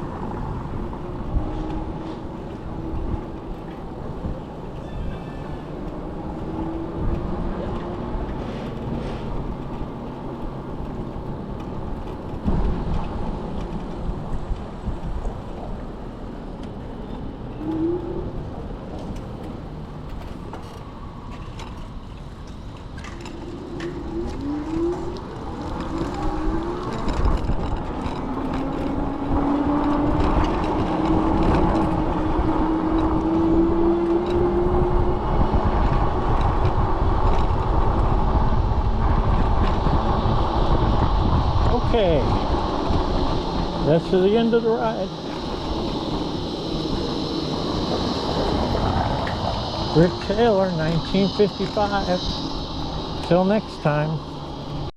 Okay, that's the end of the ride. Rick Taylor, 1955. Till next time.